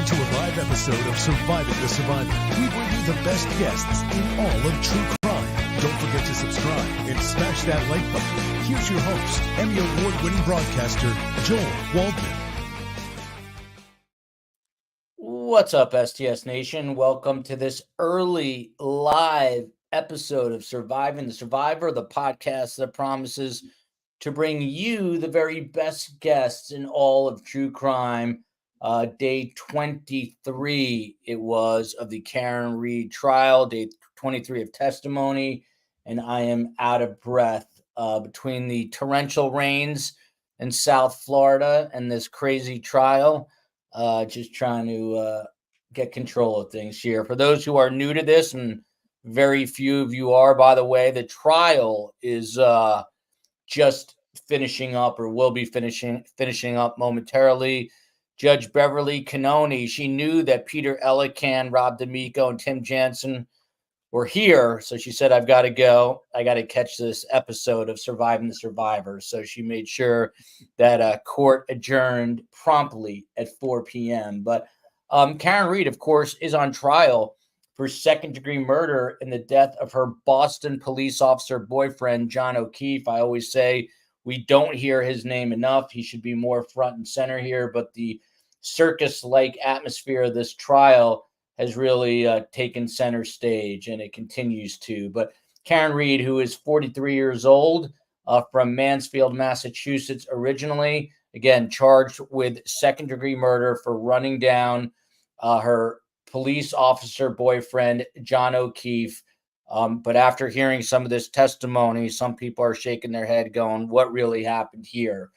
listening to a live episode of Surviving the Survivor. We bring you the best guests in all of true crime. Don't forget to subscribe and smash that like button. Here's your host, Emmy Award-winning broadcaster, Joel Waldman. What's up, STS Nation? Welcome to this early live episode of Surviving the Survivor, the podcast that promises to bring you the very best guests in all of true crime. Day 23, it was, of the Karen Read trial, day 23 of testimony, and I am out of breath between the torrential rains in South Florida and this crazy trial. Just trying to get control of things here. For those who are new to this, and very few of you are, by the way, the trial is just finishing up, or will be finishing up momentarily. Judge Beverly Cannoni, she knew that Peter Elican, Rob D'Amico, and Tim Jansen were here, so she said, I've got to go. I got to catch this episode of Surviving the Survivor. So she made sure that court adjourned promptly at 4 p.m. But Karen Read, of course, is on trial for second-degree murder in the death of her Boston police officer boyfriend, John O'Keefe. I always say we don't hear his name enough. He should be more front and center here, but the circus-like atmosphere of this trial has really taken center stage, and it continues to. But Karen Read, who is 43 years old, from Mansfield, Massachusetts originally, again, charged with second-degree murder for running down her police officer boyfriend, John O'Keefe. But after hearing some of this testimony, some people are shaking their head going, what really happened here?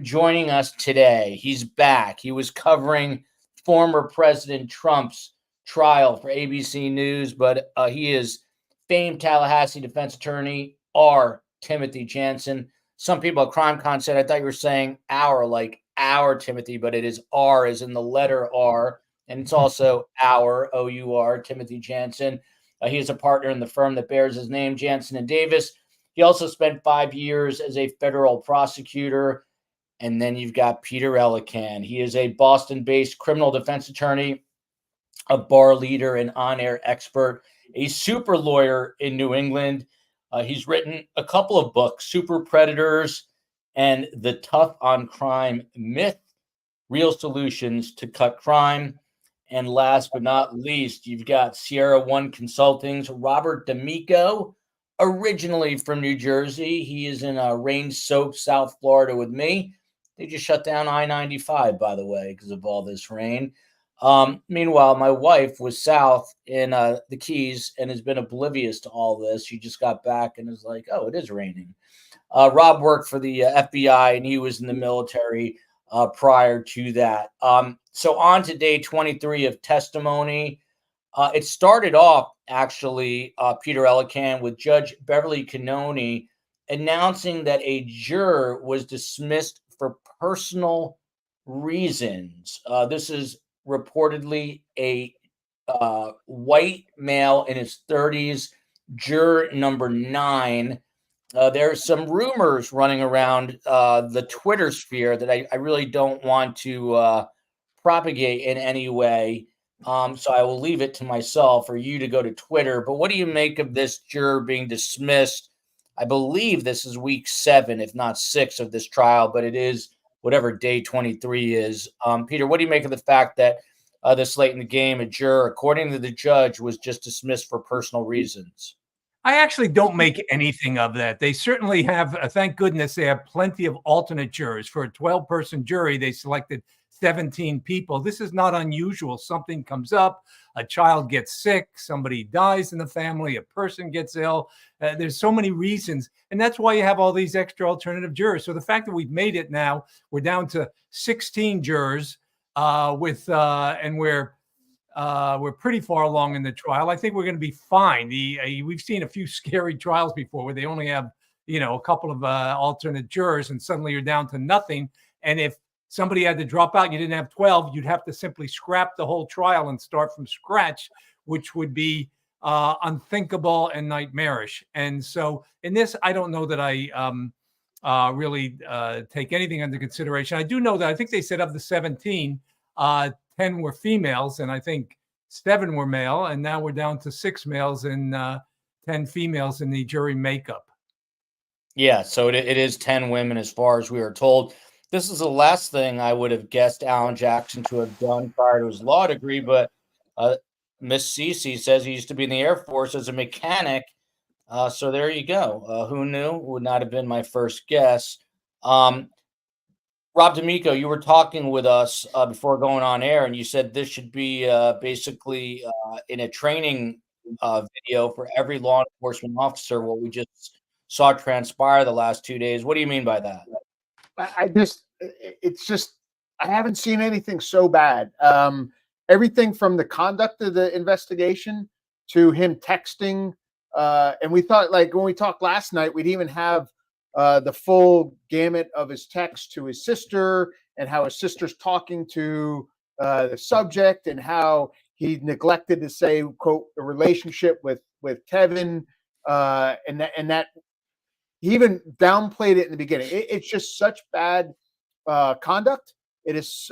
Joining us today, he's back. He was covering former President Trump's trial for ABC News, but he is famed Tallahasse Defense Attorney R, Timothy Jansen. Some people at CrimeCon said, I thought you were saying our, like our Timothy, but it is R as in the letter R, and it's also our, O-U-R, Timothy Jansen. He is a partner in the firm that bears his name, Jansen Davis. He also spent 5 years as a federal prosecutor. And then you've got Peter Elican. He is a Boston-based criminal defense attorney, a bar leader, and on-air expert, a super lawyer in New England. He's written a couple of books, Super Predators and The Tough on Crime Myth, Real Solutions to Cut Crime. And last but not least, you've got Sierra One Consulting's Robert D'Amico, originally from New Jersey. He is in rain-soaked South Florida with me. They just shut down I-95, by the way, because of all this rain. Meanwhile, my wife was south in the Keys and has been oblivious to all this. She just got back and is like, oh, it is raining. Rob worked for the FBI, and he was in the military prior to that. So on to day 23 of testimony. It started off, actually, Peter Elican, with Judge Beverly Cannoni announcing that a juror was dismissed for personal reasons. This is reportedly a white male in his 30s, juror number 9. There's some rumors running around the Twitter sphere that I really don't want to propagate in any way. So I will leave it to myself or you to go to Twitter. But what do you make of this juror being dismissed? I believe this is week 7, if not 6, of this trial, but it is whatever day 23 is. Peter, what do you make of the fact that this late in the game, a juror, according to the judge, was just dismissed for personal reasons? I actually don't make anything of that. They certainly have, thank goodness, they have plenty of alternate jurors. For a 12-person jury, they selected 17 people. This is not unusual. Something comes up, a child gets sick, somebody dies in the family, a person gets ill. There's so many reasons, and that's why you have all these extra alternative jurors. So the fact that we've made it now, we're down to 16 jurors and we're pretty far along in the trial. I think we're going to be fine. We've seen a few scary trials before where they only have, a couple of alternate jurors, and suddenly you're down to nothing. And if somebody had to drop out and you didn't have 12, you'd have to simply scrap the whole trial and start from scratch, which would be unthinkable and nightmarish. And so in this, I don't know that I really take anything under consideration. I do know that I think they said of the 17, 10 were females, and I think 7 were male, and now we're down to 6 males and 10 females in the jury makeup. Yeah, so it is 10 women as far as we are told. This is the last thing I would have guessed Alan Jackson to have done prior to his law degree, but Miss Cece says he used to be in the Air Force as a mechanic. So there you go. Who knew? Would not have been my first guess. Rob D'Amico, you were talking with us before going on air, and you said this should be basically in a training video for every law enforcement officer, what we just saw transpire the last 2 days. What do you mean by that? I haven't seen anything so bad. Everything from the conduct of the investigation to him texting. And we thought, like, when we talked last night, we'd even have the full gamut of his text to his sister and how his sister's talking to the subject and how he neglected to say, quote, the relationship with Kevin. And that he even downplayed it in the beginning. It's just such bad conduct. It is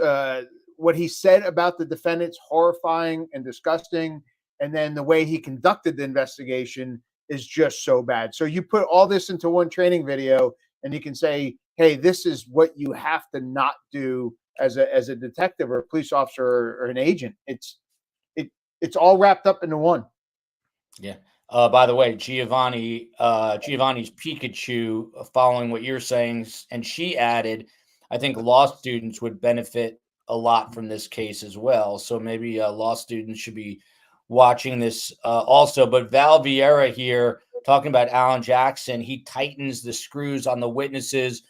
what he said about the defendants horrifying and disgusting. And then the way he conducted the investigation is just so bad. So you put all this into one training video and you can say, hey, this is what you have to not do as a detective or a police officer or an agent. It's all wrapped up into one. Yeah. By the way, Giovanni's Pikachu, following what you're saying, and she added, I think law students would benefit a lot from this case as well. So maybe law students should be watching this also. But Val Vieira here talking about Alan Jackson, he tightens the screws on the witnesses.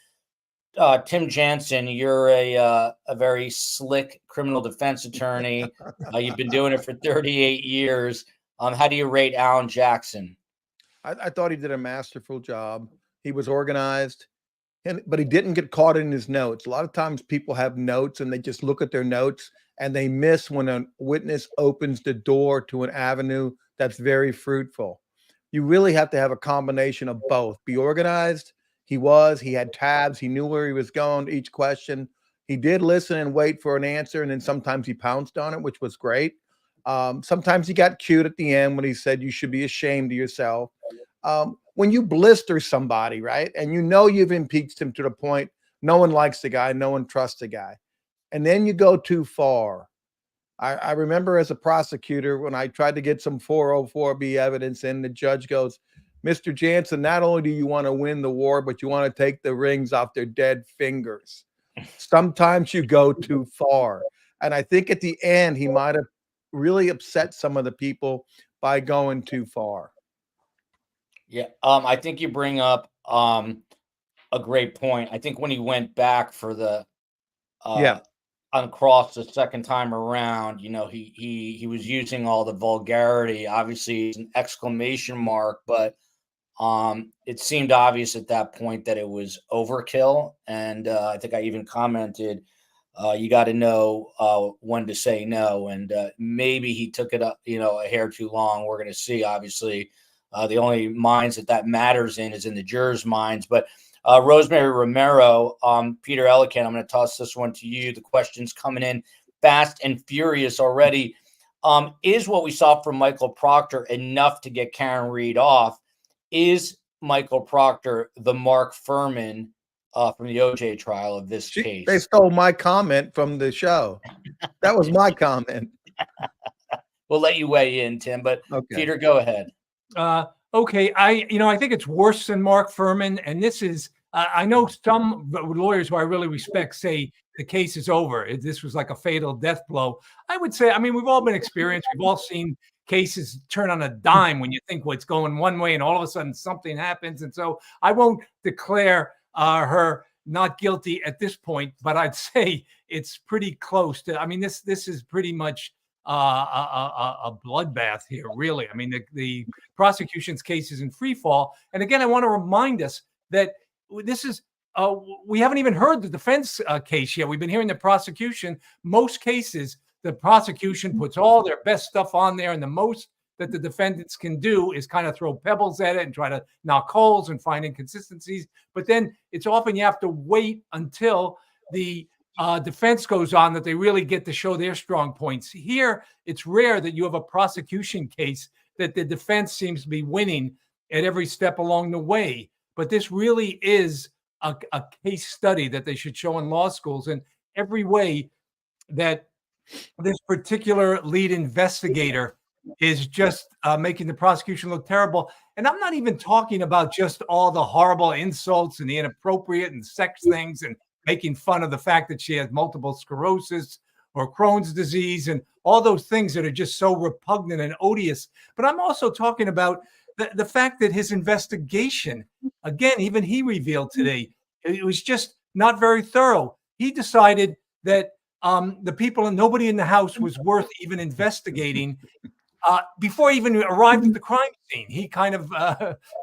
Tim Jansen, you're a very slick criminal defense attorney. You've been doing it for 38 years. How do you rate Alan Jackson? I thought he did a masterful job. He was organized, but he didn't get caught in his notes. A lot of times people have notes and they just look at their notes and they miss when a witness opens the door to an avenue that's very fruitful. You really have to have a combination of both. Be organized. He had tabs. He knew where he was going to each question. He did listen and wait for an answer, and then sometimes he pounced on it, which was great. Sometimes he got cute at the end when he said you should be ashamed of yourself. When you blister somebody, right, and you know you've impeached him to the point no one likes the guy, no one trusts the guy, and then you go too far. I remember as a prosecutor when I tried to get some 404B evidence and the judge goes, Mr. Jansen, not only do you want to win the war, but you want to take the rings off their dead fingers. Sometimes you go too far. And I think at the end, he might have really upset some of the people by going too far. Yeah, I think you bring up a great point. I think when he went back for the uncross the second time around, you know, he was using all the vulgarity. Obviously, it's an exclamation mark, but it seemed obvious at that point that it was overkill. And I think I even commented, you got to know when to say no. And maybe he took it up, a hair too long. We're going to see. Obviously, the only minds that matters in is in the jurors' minds. But Rosemary Romero, Peter Ellicott, I'm going to toss this one to you. The questions coming in fast and furious already. Is what we saw from Michael Proctor enough to get Karen Reed off? Is Michael Proctor the Mark Furman from the OJ trial of this case? They stole my comment from the show. That was my comment. We'll let you weigh in, Tim, but okay. Peter, go ahead. Okay. I think it's worse than Mark Furman. And this is, I know some lawyers who I really respect say the case is over. This was like a fatal death blow. I would say, we've all been experienced. We've all seen cases turn on a dime when you think what's going one way and all of a sudden something happens. And so I won't declare her not guilty at this point, but I'd say it's pretty close to, this is pretty much a bloodbath here, really. The prosecution's case is in free fall. And again, I want to remind us that this is, we haven't even heard the defense case yet. We've been hearing the prosecution. Most cases, the prosecution puts all their best stuff on there, and the most that the defendants can do is kind of throw pebbles at it and try to knock holes and find inconsistencies. But then it's often you have to wait until the defense goes on that they really get to show their strong points. Here, it's rare that you have a prosecution case that the defense seems to be winning at every step along the way. But this really is a case study that they should show in law schools in every way, that this particular lead investigator is just making the prosecution look terrible. And I'm not even talking about just all the horrible insults and the inappropriate and sex things and making fun of the fact that she has multiple sclerosis or Crohn's disease and all those things that are just so repugnant and odious. But I'm also talking about the fact that his investigation, again, even he revealed today, it was just not very thorough. He decided that the people and nobody in the house was worth even investigating before he even arrived at the crime scene. He kind of,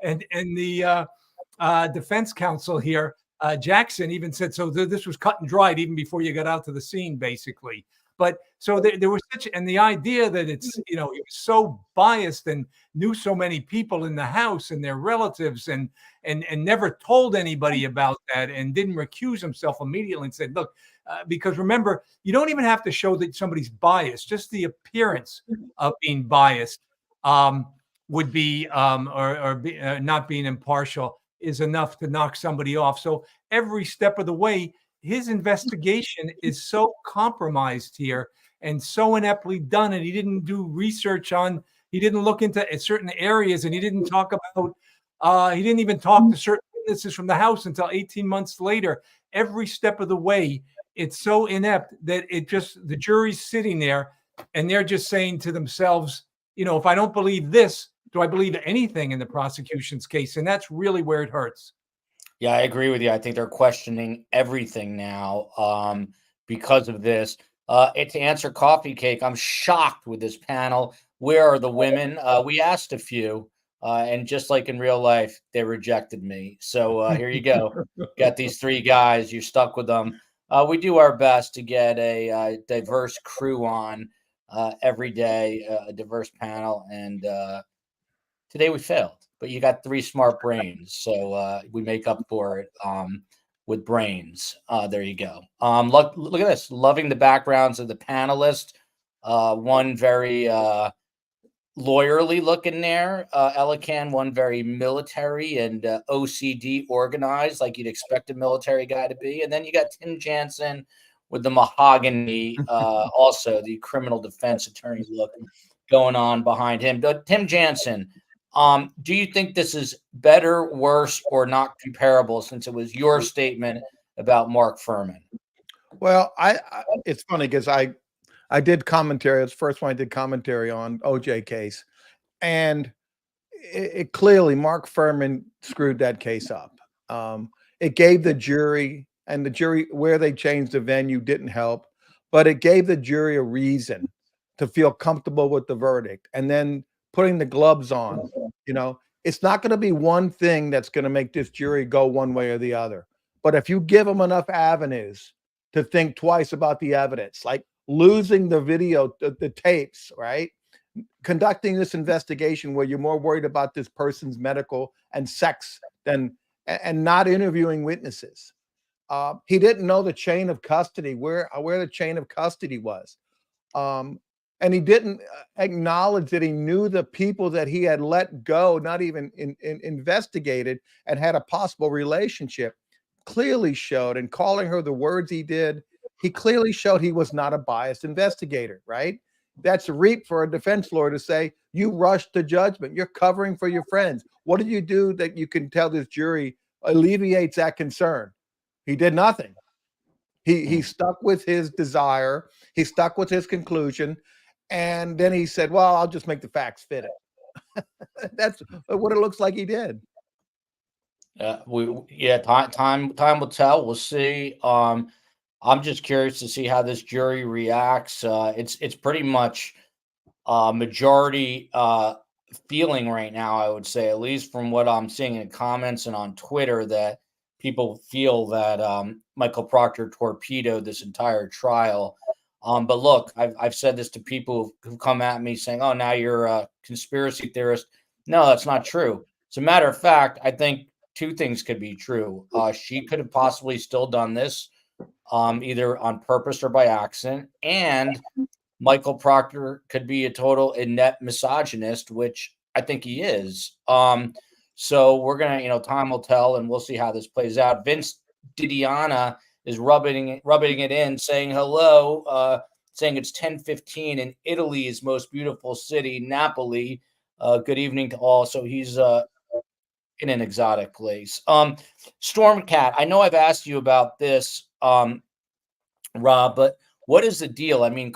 and the defense counsel here, Jackson, even said, so this was cut and dried even before you got out to the scene, basically. But so there was such, and the idea that it's, he was so biased and knew so many people in the house and their relatives and never told anybody about that and didn't recuse himself immediately and said, look, because remember, you don't even have to show that somebody's biased. Just the appearance of being biased would be, not being impartial is enough to knock somebody off. So every step of the way, his investigation is so compromised here and so ineptly done. And he didn't do research he didn't look into certain areas, and he didn't talk about, he didn't even talk to certain witnesses from the house until 18 months later. Every step of the way, it's so inept that the jury's sitting there and they're just saying to themselves, if I don't believe this, do I believe anything in the prosecution's case? And that's really where it hurts. Yeah, I agree with you. I think they're questioning everything now because of this. To answer Coffee Cake, I'm shocked with this panel. Where are the women? We asked a few, and just like in real life, they rejected me. So here you go. Got these three guys. You're stuck with them. We do our best to get a diverse crew on every day, a diverse panel. And today we failed. But you got three smart brains, so we make up for it with brains. There you go. Look at this. Loving the backgrounds of the panelists. One very lawyerly looking there, Elican. One very military and OCD organized, like you'd expect a military guy to be. And then you got Tim Jansen with the mahogany, also the criminal defense attorney look going on behind him. But Tim Jansen. Do you think this is better, worse, or not comparable, since it was your statement about Mark Furman? Well, it's funny because I did commentary. It's the first one I did commentary on OJ case, and it clearly Mark Furman screwed that case up. It gave the jury, and the jury where they changed the venue didn't help, but it gave the jury a reason to feel comfortable with the verdict, and then putting the gloves on. It's not going to be one thing that's going to make this jury go one way or the other. But if you give them enough avenues to think twice about the evidence, like losing the video, the tapes, right? Conducting this investigation where you're more worried about this person's medical and sex and not interviewing witnesses. He didn't know the chain of custody, where the chain of custody was. And he didn't acknowledge that he knew the people that he had let go, not even investigated, and had a possible relationship. Clearly showed, and calling her the words he did, he clearly showed he was not a biased investigator, right? That's a reap for a defense lawyer to say, you rushed to judgment. You're covering for your friends. What did you do that you can tell this jury alleviates that concern? He did nothing. He stuck with his desire. He stuck with his conclusion. And then he said, well, I'll just make the facts fit it. That's what it looks like he did. Time will tell. We'll see. I'm just curious to see how this jury reacts. It's pretty much majority feeling right now, I would say, at least from what I'm seeing in comments and on Twitter, that people feel that Michael Proctor torpedoed this entire trial. But look, I've said this to people who've come at me saying, oh, now you're a conspiracy theorist. No, that's not true. As a matter of fact, I think two things could be true. She could have possibly still done this either on purpose or by accident. And Michael Proctor could be a total inept misogynist, which I think he is. So we're gonna, time will tell, and we'll see how this plays out. Vince Didiana is rubbing it in, saying hello, saying it's 10:15 in Italy's most beautiful city, Napoli. Good evening to all. So he's in an exotic place. Stormcat, I know I've asked you about this, Rob, but what is the deal? I mean,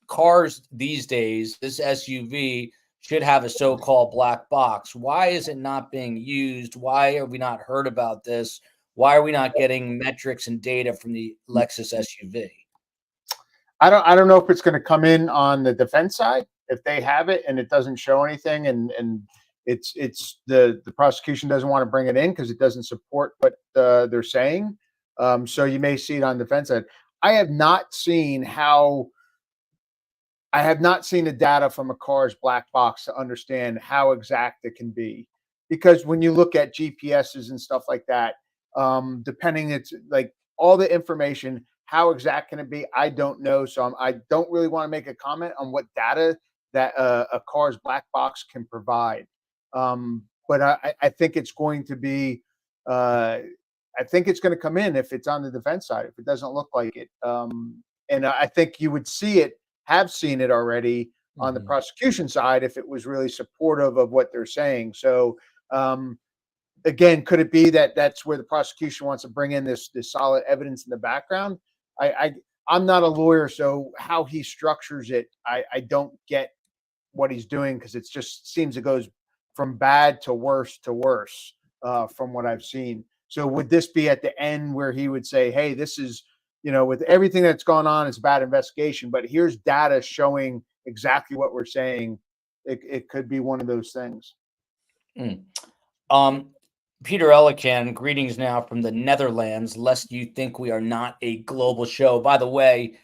cars these days, this SUV should have a so-called black box. Why is it not being used? Why have we not heard about this? Why are we not getting metrics and data from the Lexus SUV? I don't know if it's going to come in on the defense side, if they have it and it doesn't show anything, and it's the prosecution doesn't want to bring it in because it doesn't support what they're saying. So you may see it on the defense side. I have not seen the data from a car's black box to understand how exact it can be, because when you look at GPSs and stuff like that, depending, it's like all the information, how exact can it be? I don't know. So I don't really want to make a comment on what data that a car's black box can provide. But I think it's going to be, I think it's going to come in if it's on the defense side, if it doesn't look like it. And I think you would have seen it already on the prosecution side if it was really supportive of what they're saying. So again, could it be that that's where the prosecution wants to bring in this solid evidence in the background? I'm not a lawyer, so how he structures it, I don't get what he's doing, because it just seems it goes from bad to worse from what I've seen. So would this be at the end where he would say, hey, this is, with everything that's gone on, it's a bad investigation, but here's data showing exactly what we're saying? It could be one of those things. Peter Elican, greetings now from the Netherlands, lest you think we are not a global show. By the way,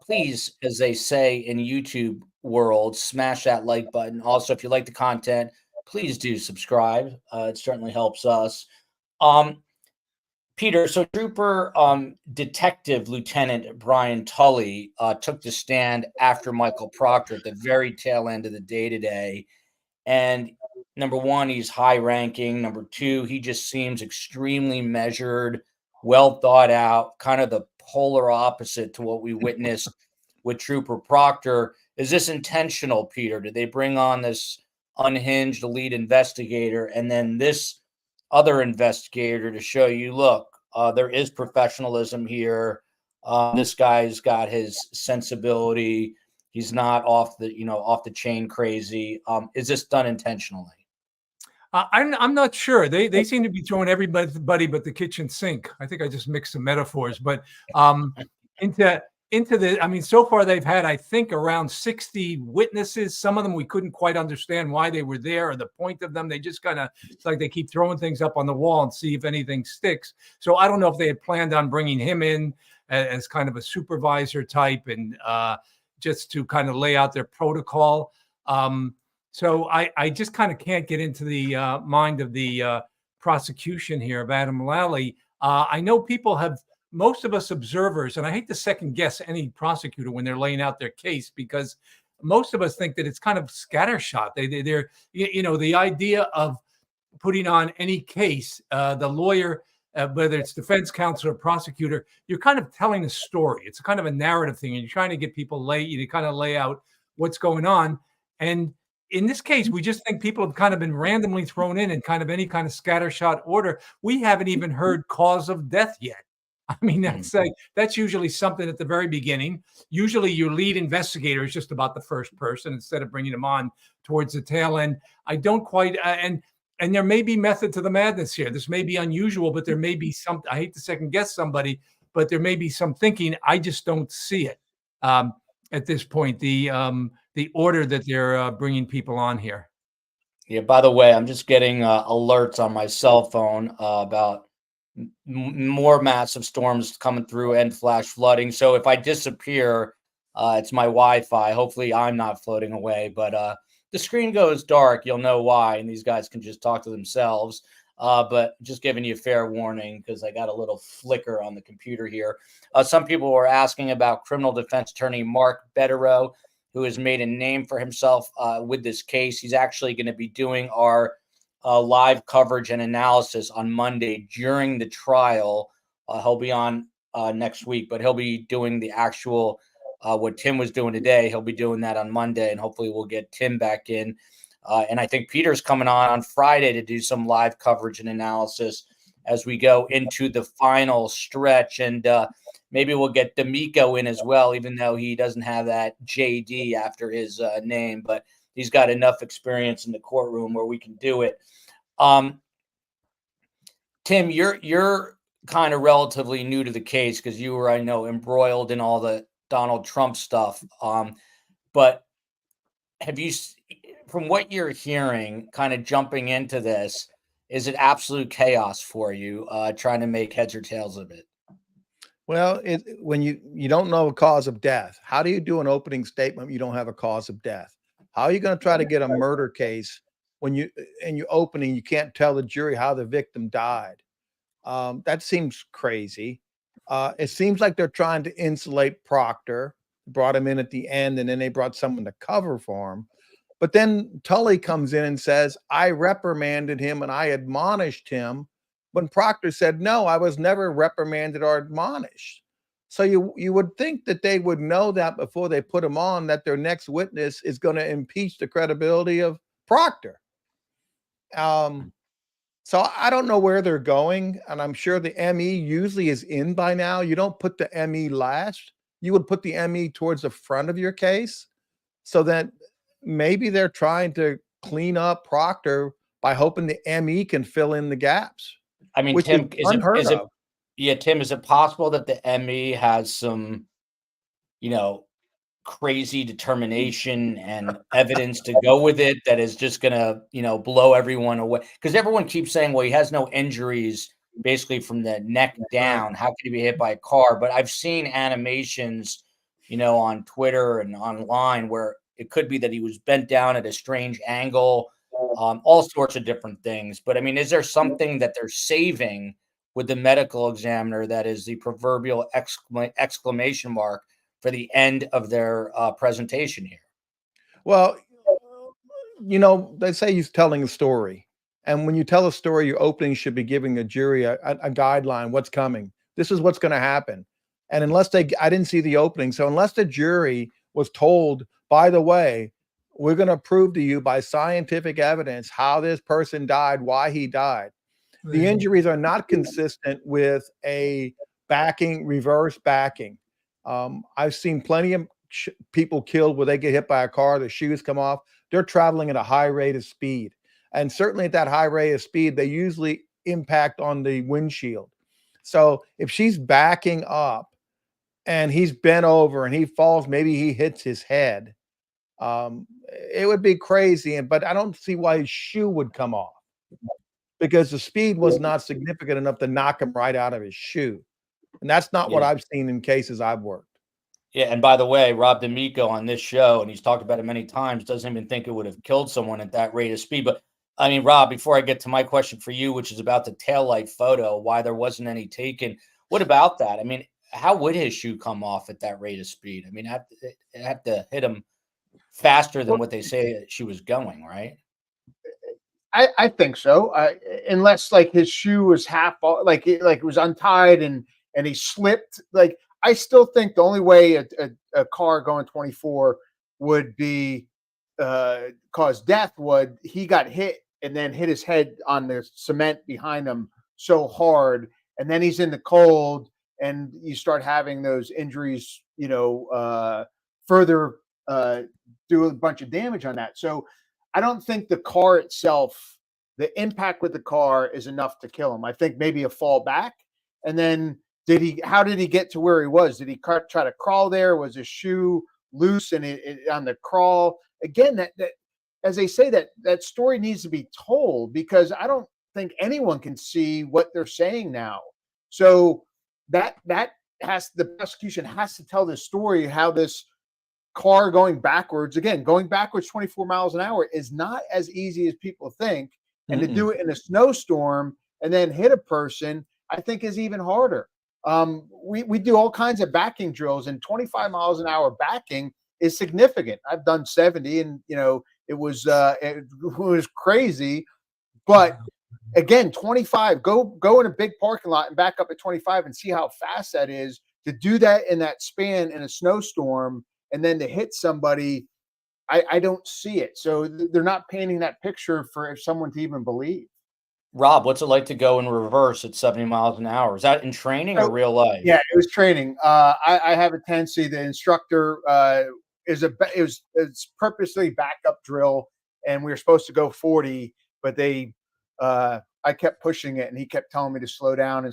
please, as they say in YouTube world, smash that like button. Also, if you like the content, please do subscribe. It certainly helps us. Peter, so Trooper Detective Lieutenant Brian Tully took the stand after Michael Proctor at the very tail end of the day today. And number one, he's high ranking. Number two, he just seems extremely measured, well thought out, kind of the polar opposite to what we witnessed with Trooper Proctor. Is this intentional, Peter? Did they bring on this unhinged lead investigator and then this other investigator to show you, look, there is professionalism here. This guy's got his sensibility. He's not off the chain crazy. Is this done intentionally? I'm not sure. They seem to be throwing everybody but the kitchen sink. I think I just mixed some metaphors, but into the, I mean, so far they've had, I think, around 60 witnesses. Some of them we couldn't quite understand why they were there or the point of them. They just kind of, it's like they keep throwing things up on the wall and see if anything sticks. So I don't know if they had planned on bringing him in as kind of a supervisor type and just to kind of lay out their protocol. So I just kind of can't get into the mind of the prosecution here of Adam Lally. I know most of us observers, and I hate to second guess any prosecutor when they're laying out their case, because most of us think that it's kind of scattershot. They're the idea of putting on any case, the lawyer, whether it's defense counsel or prosecutor, you're kind of telling a story. It's kind of a narrative thing, and you're trying to get people to kind of lay out what's going on. And in this case, we just think people have kind of been randomly thrown in kind of any kind of scattershot order. We haven't even heard cause of death yet. I mean, that's usually something at the very beginning. Usually your lead investigator is just about the first person instead of bringing them on towards the tail end. I don't quite, and there may be method to the madness here. This may be unusual, but there may be some, I hate to second guess somebody, but there may be some thinking. I just don't see it at this point, the order that they're bringing people on here. Yeah, by the way, I'm just getting alerts on my cell phone about more massive storms coming through and flash flooding. So if I disappear, it's my Wi-Fi. Hopefully I'm not floating away, but the screen goes dark. You'll know why, and these guys can just talk to themselves. But just giving you a fair warning because I got a little flicker on the computer here. Some people were asking about criminal defense attorney Mark Betterow, who has made a name for himself with this case. He's actually going to be doing our live coverage and analysis on Monday during the trial. He'll be on next week, but he'll be doing the actual what Tim was doing today. He'll be doing that on Monday, and hopefully we'll get Tim back in. And I think Peter's coming on Friday to do some live coverage and analysis as we go into the final stretch. And maybe we'll get D'Amico in as well, even though he doesn't have that JD after his name, but he's got enough experience in the courtroom where we can do it. Tim, you're kind of relatively new to the case because you were, I know, embroiled in all the Donald Trump stuff. But have you, from what you're hearing, kind of jumping into this, is it absolute chaos for you trying to make heads or tails of it? Well, when you don't know a cause of death, how do you do an opening statement when you don't have a cause of death? How are you going to try to get a murder case when you opening, you can't tell the jury how the victim died? That seems crazy. It seems like they're trying to insulate Proctor, brought him in at the end, and then they brought someone to cover for him. But then Tully comes in and says, I reprimanded him and I admonished him, when Proctor said, no, I was never reprimanded or admonished. So you would think that they would know that before they put him on, that their next witness is going to impeach the credibility of Proctor. So I don't know where they're going, and I'm sure the ME usually is in by now. You don't put the ME last. You would put the ME towards the front of your case, so that maybe they're trying to clean up Proctor by hoping the ME can fill in the gaps. I mean, Tim, Tim, is it possible that the ME has some, crazy determination and evidence to go with it that is just going to, blow everyone away? Because everyone keeps saying, well, he has no injuries basically from the neck down. How could he be hit by a car? But I've seen animations, on Twitter and online where it could be that he was bent down at a strange angle, all sorts of different things. But I mean, is there something that they're saving with the medical examiner that is the proverbial exclamation mark for the end of their presentation here? Well, they say he's telling a story. And when you tell a story, your opening should be giving a jury a guideline, what's coming. This is what's going to happen. And I didn't see the opening. So unless the jury was told, by the way, we're going to prove to you by scientific evidence how this person died, why he died. The injuries are not consistent with a reverse backing. I've seen plenty of people killed where they get hit by a car, the shoes come off. They're traveling at a high rate of speed. And certainly at that high rate of speed, they usually impact on the windshield. So if she's backing up and he's bent over and he falls, maybe he hits his head, it would be crazy. But I don't see why his shoe would come off, because the speed was not significant enough to knock him right out of his shoe. And that's not what I've seen in cases I've worked. Yeah, and by the way, Rob D'Amico on this show, and he's talked about it many times, doesn't even think it would have killed someone at that rate of speed. But I mean, Rob, before I get to my question for you, which is about the taillight photo, why there wasn't any taken, what about that? I mean, how would his shoe come off at that rate of speed? I mean, it had to hit him faster than what they say she was going, right? I think so. Unless like his shoe was like it was untied and he slipped. Like, I still think the only way a car going 24 would be cause death would he got hit and then hit his head on the cement behind him so hard, and then he's in the cold and you start having those injuries, further do a bunch of damage on that. So I don't think the car itself, the impact with the car is enough to kill him. I think maybe a fall back. And then how did he get to where he was? Did he try to crawl there? Was his shoe loose and it on the crawl? Again, that as they say, that story needs to be told, because I don't think anyone can see what they're saying now. So the prosecution has to tell this story, how this car going backwards 24 miles an hour is not as easy as people think. And to do it in a snowstorm and then hit a person, I think is even harder. We do all kinds of backing drills, and 25 miles an hour backing is significant. I've done 70, and it was crazy. But again, 25, go in a big parking lot and back up at 25 and see how fast that is to do that in that span in a snowstorm, and then to hit somebody. I don't see it. So they're not painting that picture for someone to even believe. Rob, what's it like to go in reverse at 70 miles an hour? Is that in training or real life? Yeah, it was training. I have a tendency. The instructor it's purposely backup drill, and we were supposed to go 40, but I kept pushing it, and he kept telling me to slow down.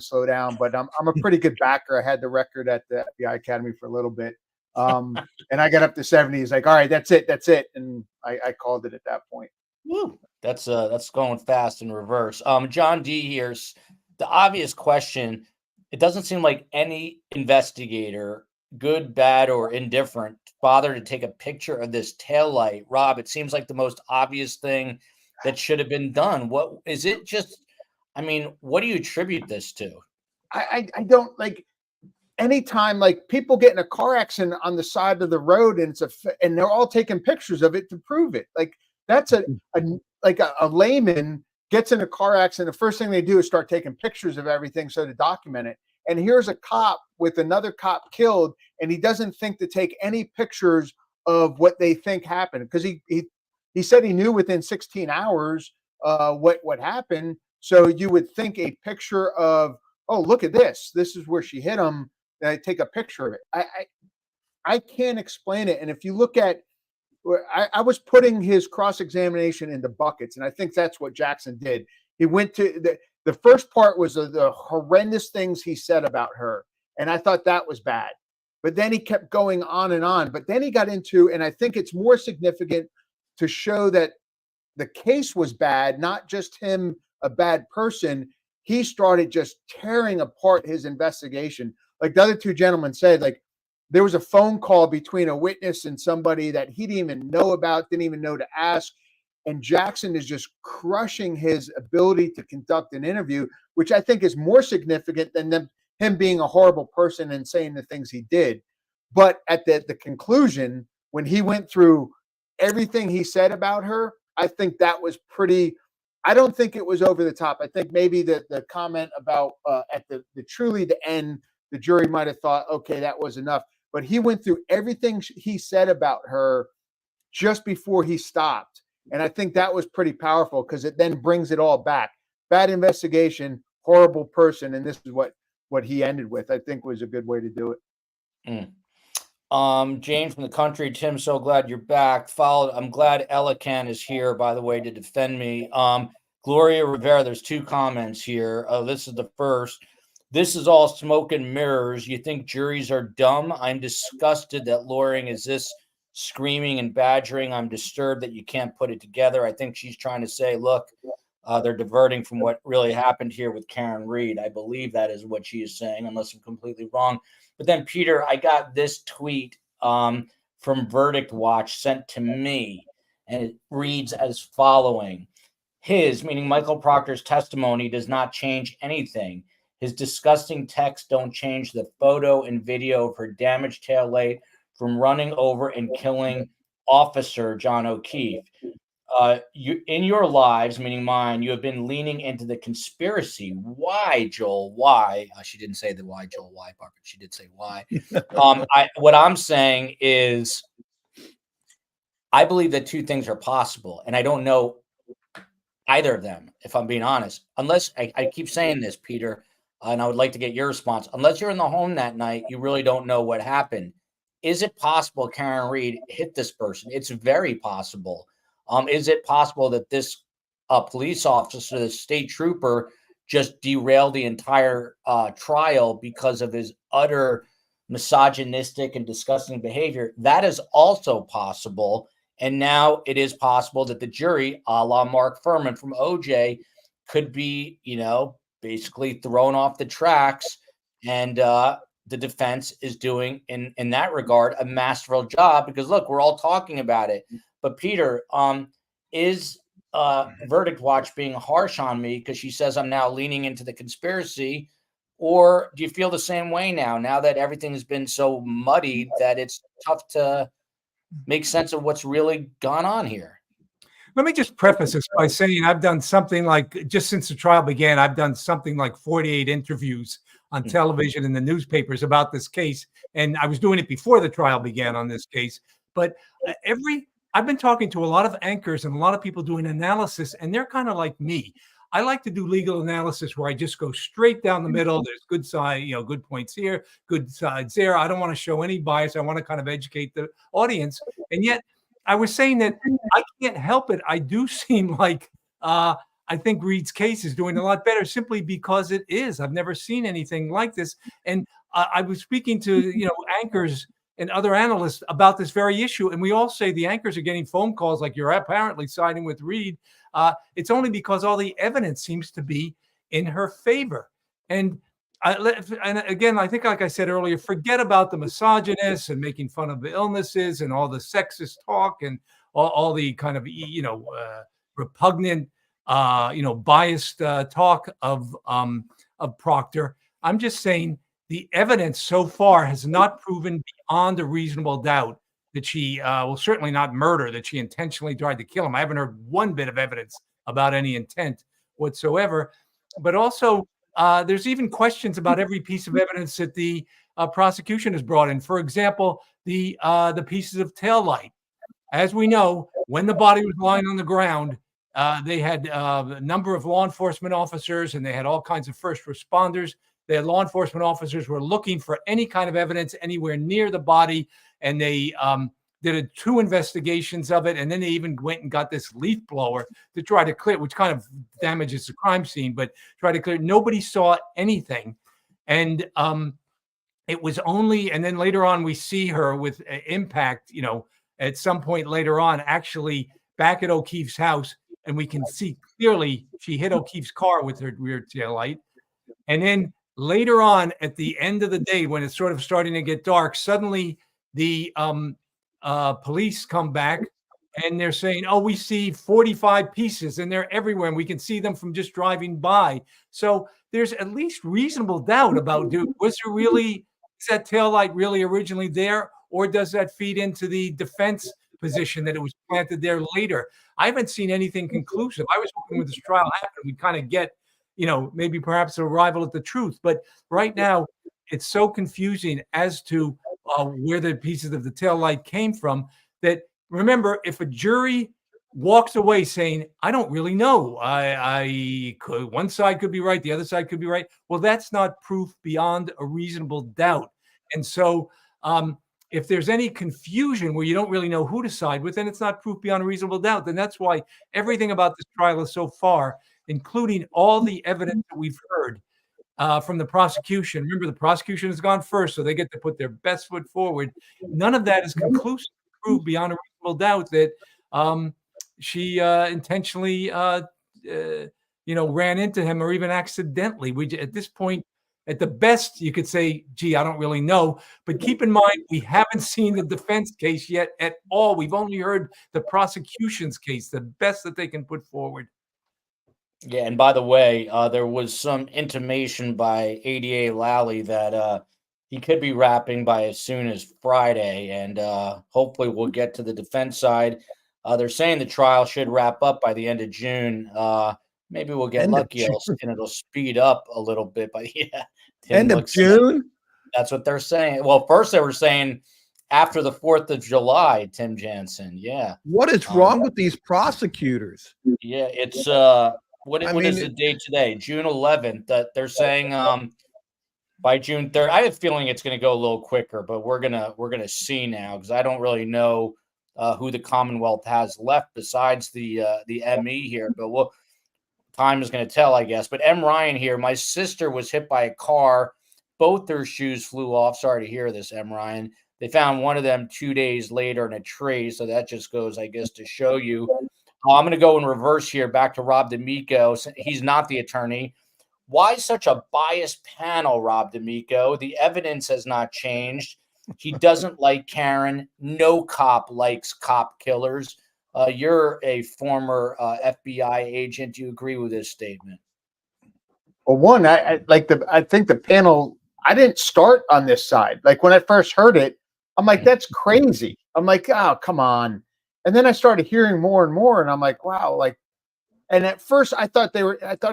But I'm a pretty good backer. I had the record at the FBI Academy for a little bit. And I got up to 70. He's like, all right, that's it. And I called it at that point. Woo. That's going fast in reverse. John D here's the obvious question. It doesn't seem like any investigator, good, bad, or indifferent, bothered to take a picture of this taillight. Rob, it seems like the most obvious thing that should have been done. What is it? What do you attribute this to? I don't like. Anytime like people get in a car accident on the side of the road and and they're all taking pictures of it to prove it. Like that's a layman gets in a car accident. The first thing they do is start taking pictures of everything so to document it. And here's a cop with another cop killed, and he doesn't think to take any pictures of what they think happened, because he said he knew within 16 hours what happened. So you would think a picture of, oh, look at this. This is where she hit him. I take a picture of it. I can't explain it. And if you look at, I was putting his cross-examination into buckets, and I think that's what Jackson did. He went to the first part was the horrendous things he said about her, and I thought that was bad. But then he kept going on and on. But then he got into, and I think it's more significant to show that the case was bad, not just him a bad person. He started just tearing apart his investigation. Like the other two gentlemen said, like there was a phone call between a witness and somebody that he didn't even know about, didn't even know to ask. And Jackson is just crushing his ability to conduct an interview, which I think is more significant than him being a horrible person and saying the things he did. But at the conclusion, when he went through everything he said about her, I think that was pretty. I don't think it was over the top. I think maybe the comment about at the truly the end, the jury might have thought, okay, that was enough. But he went through everything he said about her just before he stopped. And I think that was pretty powerful, because it then brings it all back. Bad investigation, horrible person. And this is what he ended with, I think was a good way to do it. James from the country, Tim, so glad you're back. I'm glad Elican is here, by the way, to defend me. Gloria Rivera, there's two comments here. This is the first. This is all smoke and mirrors. You think juries are dumb? I'm disgusted that lawyering is this screaming and badgering. I'm disturbed that you can't put it together. I think she's trying to say, look, they're diverting from what really happened here with Karen Reed. I believe that is what she is saying, unless I'm completely wrong. But then, Peter, I got this tweet from Verdict Watch sent to me, and it reads as following. His, meaning Michael Proctor's testimony, does not change anything. His disgusting texts don't change the photo and video of her damaged taillight from running over and killing Officer John O'Keefe. You, in your lives, meaning mine, you have been leaning into the conspiracy. Why, Joel? Why? She didn't say the why, Joel, why part, but she did say why. What I'm saying is I believe that two things are possible, and I don't know either of them, if I'm being honest. Unless, I keep saying this, Peter, and I would like to get your response. Unless you're in the home that night, you really don't know what happened. Is it possible Karen Reed hit this person? It's very possible. Is it possible that this police officer, the state trooper, just derailed the entire trial because of his utter misogynistic and disgusting behavior? That is also possible. And now it is possible that the jury, a la Mark Furman from OJ, could be, basically thrown off the tracks. And the defense is doing, in that regard, a masterful job, because, look, we're all talking about it. But Peter, is Verdict Watch being harsh on me because she says I'm now leaning into the conspiracy? Or do you feel the same way now that everything has been so muddied that it's tough to make sense of what's really gone on here? Let me just preface this by saying I've done something like, just since the trial began, I've done something like 48 interviews on television and the newspapers about this case. And I was doing it before the trial began on this case. But I've been talking to a lot of anchors and a lot of people doing analysis, and they're kind of like me. I like to do legal analysis where I just go straight down the middle. There's good side, good points here, good sides there. I don't want to show any bias. I want to kind of educate the audience. And yet I was saying that I can't help it. I do seem like I think Reed's case is doing a lot better simply because it is. I've never seen anything like this. And I was speaking to, anchors and other analysts about this very issue. And we all say the anchors are getting phone calls like, you're apparently siding with Reed. It's only because all the evidence seems to be in her favor. And again, I think, like I said earlier, forget about the misogynist and making fun of the illnesses and all the sexist talk and all the kind of, repugnant, biased talk of Proctor. I'm just saying the evidence so far has not proven beyond a reasonable doubt that she certainly not murder, that she intentionally tried to kill him. I haven't heard one bit of evidence about any intent whatsoever. But also, there's even questions about every piece of evidence that the prosecution has brought in. For example, the pieces of tail light. As we know, when the body was lying on the ground, they had a number of law enforcement officers and they had all kinds of first responders. The law enforcement officers were looking for any kind of evidence anywhere near the body, and they did 2 investigations of it, and then they even went and got this leaf blower to try to clear, which kind of damages the crime scene, but try to clear. Nobody saw anything, and it was only, and then later on we see her with impact, at some point later on, actually back at O'Keefe's house, and we can see clearly she hit O'Keefe's car with her rear tail light, and then later on, at the end of the day, when it's sort of starting to get dark, suddenly the police come back and they're saying, oh, we see 45 pieces and they're everywhere and we can see them from just driving by. So there's at least reasonable doubt about, is that tail light really originally there? Or does that feed into the defense position that it was planted there later? I haven't seen anything conclusive. I was hoping with this trial happened, we'd kind of get, maybe perhaps a arrival at the truth. But right now, it's so confusing as to where the pieces of the tail light came from that, remember, if a jury walks away saying, I don't really know, I could, one side could be right, the other side could be right. Well, that's not proof beyond a reasonable doubt. And so if there's any confusion where you don't really know who to side with, then it's not proof beyond a reasonable doubt. Then that's why everything about this trial is so far, including all the evidence that we've heard from the prosecution. Remember, the prosecution has gone first, so they get to put their best foot forward. None of that is conclusive proof beyond a reasonable doubt that she intentionally, ran into him or even accidentally. At this point, at the best, you could say, gee, I don't really know. But keep in mind, we haven't seen the defense case yet at all. We've only heard the prosecution's case, the best that they can put forward. Yeah, and by the way, there was some intimation by ADA Lally that he could be wrapping by as soon as Friday, and hopefully we'll get to the defense side. They're saying the trial should wrap up by the end of June. Maybe we'll get lucky and it'll speed up a little bit. But yeah, end of June? That's what they're saying. Well, first they were saying after the 4th of July, Tim Jansen. Yeah. What is wrong with these prosecutors? Yeah, it's what is the date today? June 11th. That they're saying by June 3rd. I have a feeling it's going to go a little quicker, but we're gonna see now, because I don't really know who the Commonwealth has left besides the ME here. But time is going to tell, I guess. But M. Ryan here, my sister was hit by a car. Both their shoes flew off. Sorry to hear this, M. Ryan. They found one of them 2 days later in a tree. So that just goes, I guess, to show you. I'm going to go in reverse here, back to Rob D'Amico. He's not the attorney. Why such a biased panel, Rob D'Amico? The evidence has not changed. He doesn't like Karen. No cop likes cop killers. You're a former FBI agent. Do you agree with this statement? Well, one, I think the panel, I didn't start on this side. Like when I first heard it, I'm like, that's crazy. I'm like, oh, come on. And then I started hearing more and more, and I'm like, wow, like, and at first I thought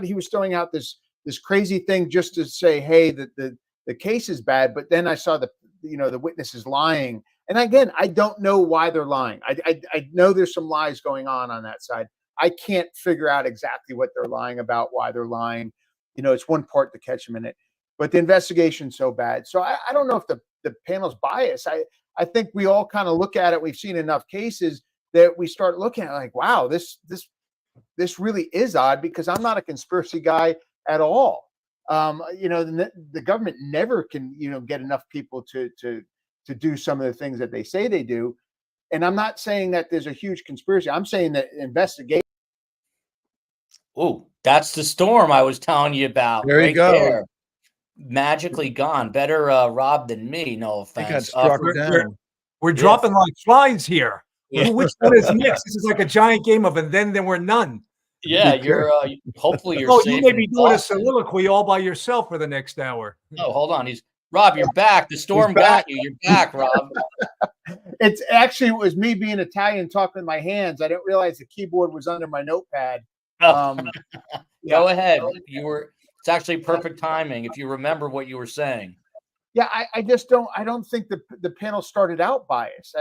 he was throwing out this crazy thing just to say, hey, the case is bad. But then I saw the witnesses lying. And again, I don't know why they're lying. I know there's some lies going on that side. I can't figure out exactly what they're lying about, why they're lying. It's one part to catch them in it, but the investigation's so bad. So I don't know if the panel's biased. I think we all kind of look at it. We've seen enough cases that we start looking at like, wow, this really is odd, because I'm not a conspiracy guy at all. The government never can, get enough people to do some of the things that they say they do. And I'm not saying that there's a huge conspiracy. I'm saying that investigation. Oh, that's the storm I was telling you about. There you go. There. Magically gone. Better Rob than me. No He got offense. struck down. We're dropping like flies here. Which one is next? This is like a giant game of and then there were none. Yeah, you're hopefully you're. Oh, you may be doing a soliloquy all by yourself for the next hour. Oh, hold on. Rob, you're back. The storm got you. You're back, Rob. It was me being Italian talking with my hands. I didn't realize the keyboard was under my notepad. Go ahead. It's actually perfect timing if you remember what you were saying. Yeah, I don't think the panel started out biased.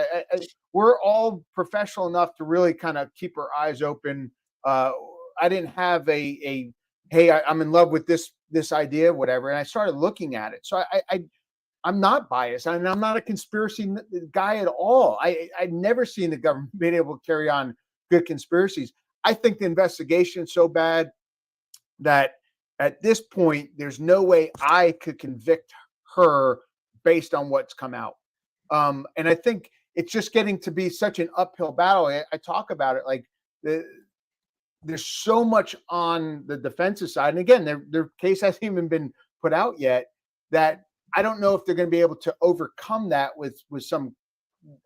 We're all professional enough to really kind of keep our eyes open. I didn't have hey, I'm in love with this idea, whatever. And I started looking at it. So I'm not biased. I'm not a conspiracy guy at all. I've never seen the government being able to carry on good conspiracies. I think the investigation is so bad that at this point, there's no way I could convict her based on what's come out. And I think it's just getting to be such an uphill battle. I talk about it like there's so much on the defensive side. And again, their case hasn't even been put out yet, that I don't know if they're going to be able to overcome that with some,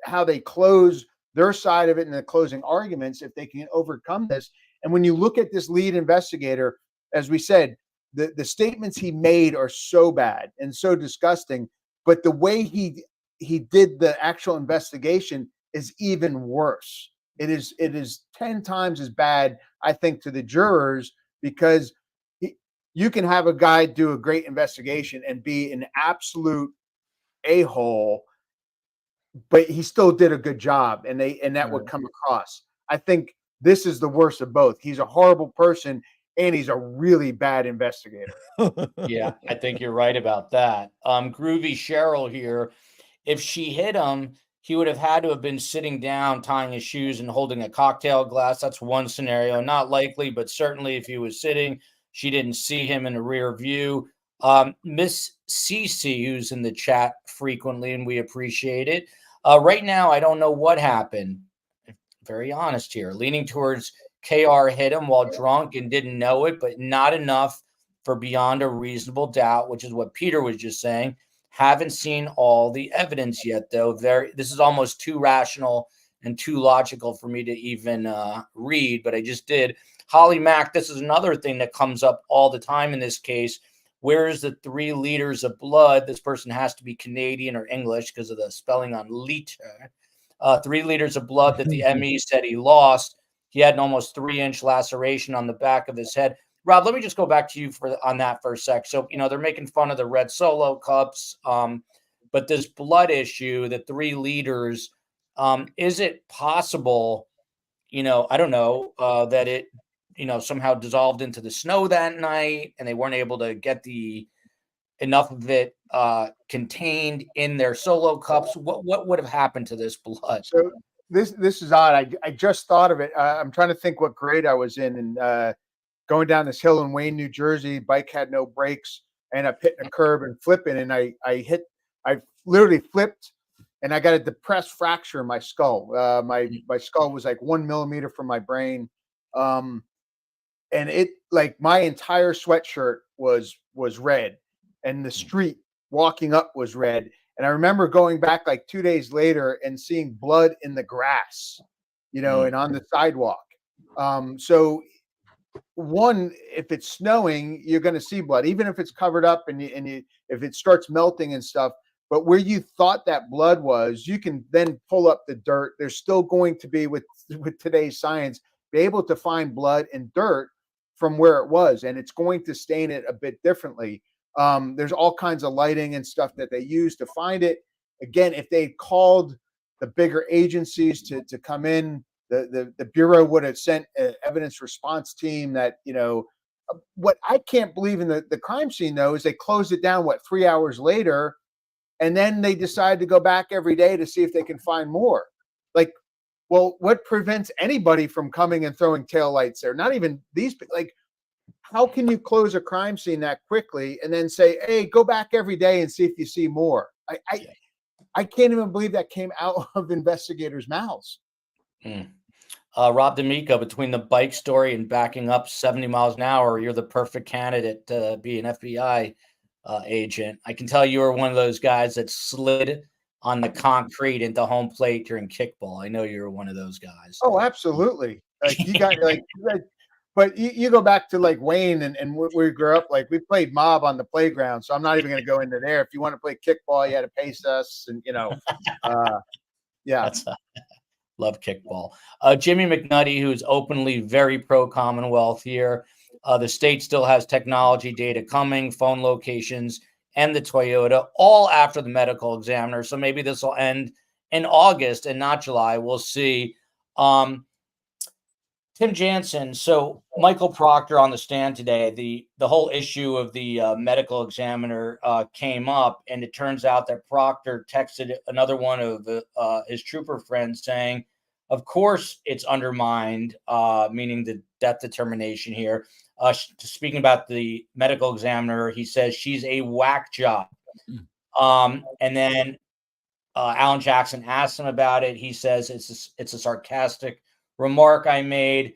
how they close their side of it in the closing arguments, if they can overcome this. And when you look at this lead investigator, as we said, the statements he made are so bad and so disgusting, but the way he did the actual investigation is even worse. It is 10 times as bad, I think, to the jurors, because you can have a guy do a great investigation and be an absolute a-hole, but he still did a good job, and that would come across. I think this is the worst of both. He's a horrible person, and he's a really bad investigator. Yeah, I think you're right about that. Groovy Cheryl here. If she hit him, he would have had to have been sitting down, tying his shoes and holding a cocktail glass. That's one scenario. Not likely, but certainly if he was sitting, she didn't see him in the rear view. Miss Cece, who's in the chat frequently, and we appreciate it. Right now, I don't know what happened. Very honest here. Leaning towards KR hit him while drunk and didn't know it, but not enough for beyond a reasonable doubt, which is what Peter was just saying. Haven't seen all the evidence yet, though. This is almost too rational and too logical for me to even read, but I just did. Holly Mack, this is another thing that comes up all the time in this case. Where is the 3 liters of blood? This person has to be Canadian or English because of the spelling on liter. 3 liters of blood that the ME said he lost. He had an almost 3-inch laceration on the back of his head. Rob, let me just go back to you on that for a sec. So, they're making fun of the red Solo cups, but this blood issue, the 3 liters, is it possible, I don't know, that it, somehow dissolved into the snow that night and they weren't able to get enough of it contained in their Solo cups? What would have happened to this blood? So this is odd. I just thought of it. I'm trying to think what grade I was in, and going down this hill in Wayne, New Jersey, bike had no brakes, and I hit a curb and flipping, and I literally flipped, and I got a depressed fracture in my skull. My skull was like 1 millimeter from my brain. And it, like, my entire sweatshirt was red, and the street walking up was red. And I remember going back like 2 days later and seeing blood in the grass. and on the sidewalk. So one, if it's snowing, you're going to see blood, even if it's covered up and if it starts melting and stuff. But where you thought that blood was, you can then pull up the dirt. There's still going to be, with today's science, be able to find blood and dirt from where it was, and it's going to stain it a bit differently. There's all kinds of lighting and stuff that they use to find it. Again, if they called the bigger agencies to come in, the Bureau would have sent an evidence response team that, what I can't believe in the crime scene, though, is they closed it down, 3 hours later, and then they decide to go back every day to see if they can find more. Like, well, what prevents anybody from coming and throwing taillights there? Not even these, like, how can you close a crime scene that quickly and then say, hey, go back every day and see if you see more? I can't even believe that came out of investigators' mouths. Rob D'Amico, between the bike story and backing up 70 miles an hour, you're the perfect candidate to be an FBI agent. I can tell you were one of those guys that slid on the concrete into home plate during kickball. I know you were one of those guys. Oh, absolutely. You got but you go back to like Wayne and we grew up, like we played mob on the playground. So I'm not even going to go into there. If you want to play kickball, you had to pace us, and yeah. Love kickball. Jimmy McNutty, who's openly very pro-Commonwealth here. The state still has technology data coming, phone locations, and the Toyota, all after the medical examiner. So maybe this will end in August and not July. We'll see. Tim Jansen, so Michael Proctor on the stand today, the whole issue of the medical examiner came up, and it turns out that Proctor texted another one of his trooper friends saying, of course it's undermined, meaning the death determination here. Speaking about the medical examiner, he says she's a whack job. And then Alan Jackson asked him about it. He says it's a sarcastic remark I made.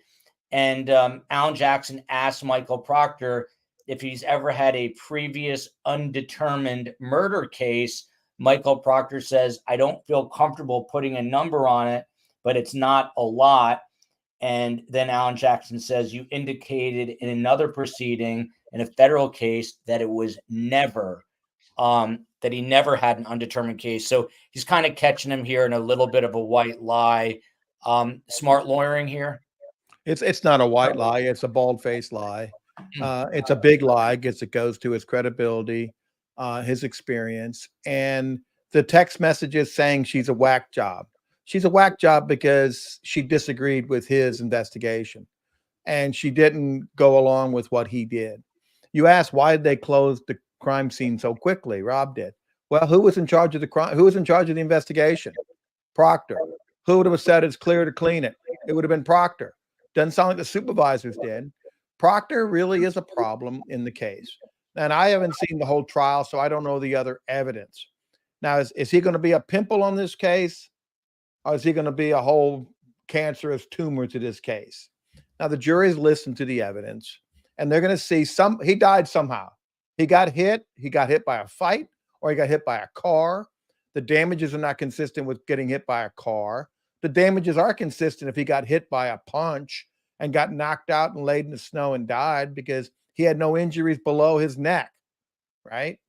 And Alan Jackson asked Michael Proctor if he's ever had a previous undetermined murder case. Michael Proctor says, I don't feel comfortable putting a number on it, but it's not a lot. And then Alan Jackson says, you indicated in another proceeding in a federal case that it was never, that he never had an undetermined case. So he's kind of catching him here in a little bit of a white lie. Smart lawyering here. It's not a white lie. It's a bald-faced lie. It's a big lie because it goes to his credibility, his experience, and the text messages saying she's a whack job. She's a whack job because she disagreed with his investigation and she didn't go along with what he did. You asked, why did they close the crime scene so quickly? Rob did. Well, who was in charge of the crime? Who was in charge of the investigation? Proctor. Who would have said it's clear to clean it? It would have been Proctor. Doesn't sound like the supervisors did. Proctor really is a problem in the case. And I haven't seen the whole trial, so I don't know the other evidence. Now, is he going to be a pimple on this case? Or is he going to be a whole cancerous tumor to this case? Now, the jury's listened to the evidence, and they're going to see he died somehow. He got hit by a fight, or he got hit by a car. The damages are not consistent with getting hit by a car. The damages are consistent if he got hit by a punch and got knocked out and laid in the snow and died because he had no injuries below his neck, right?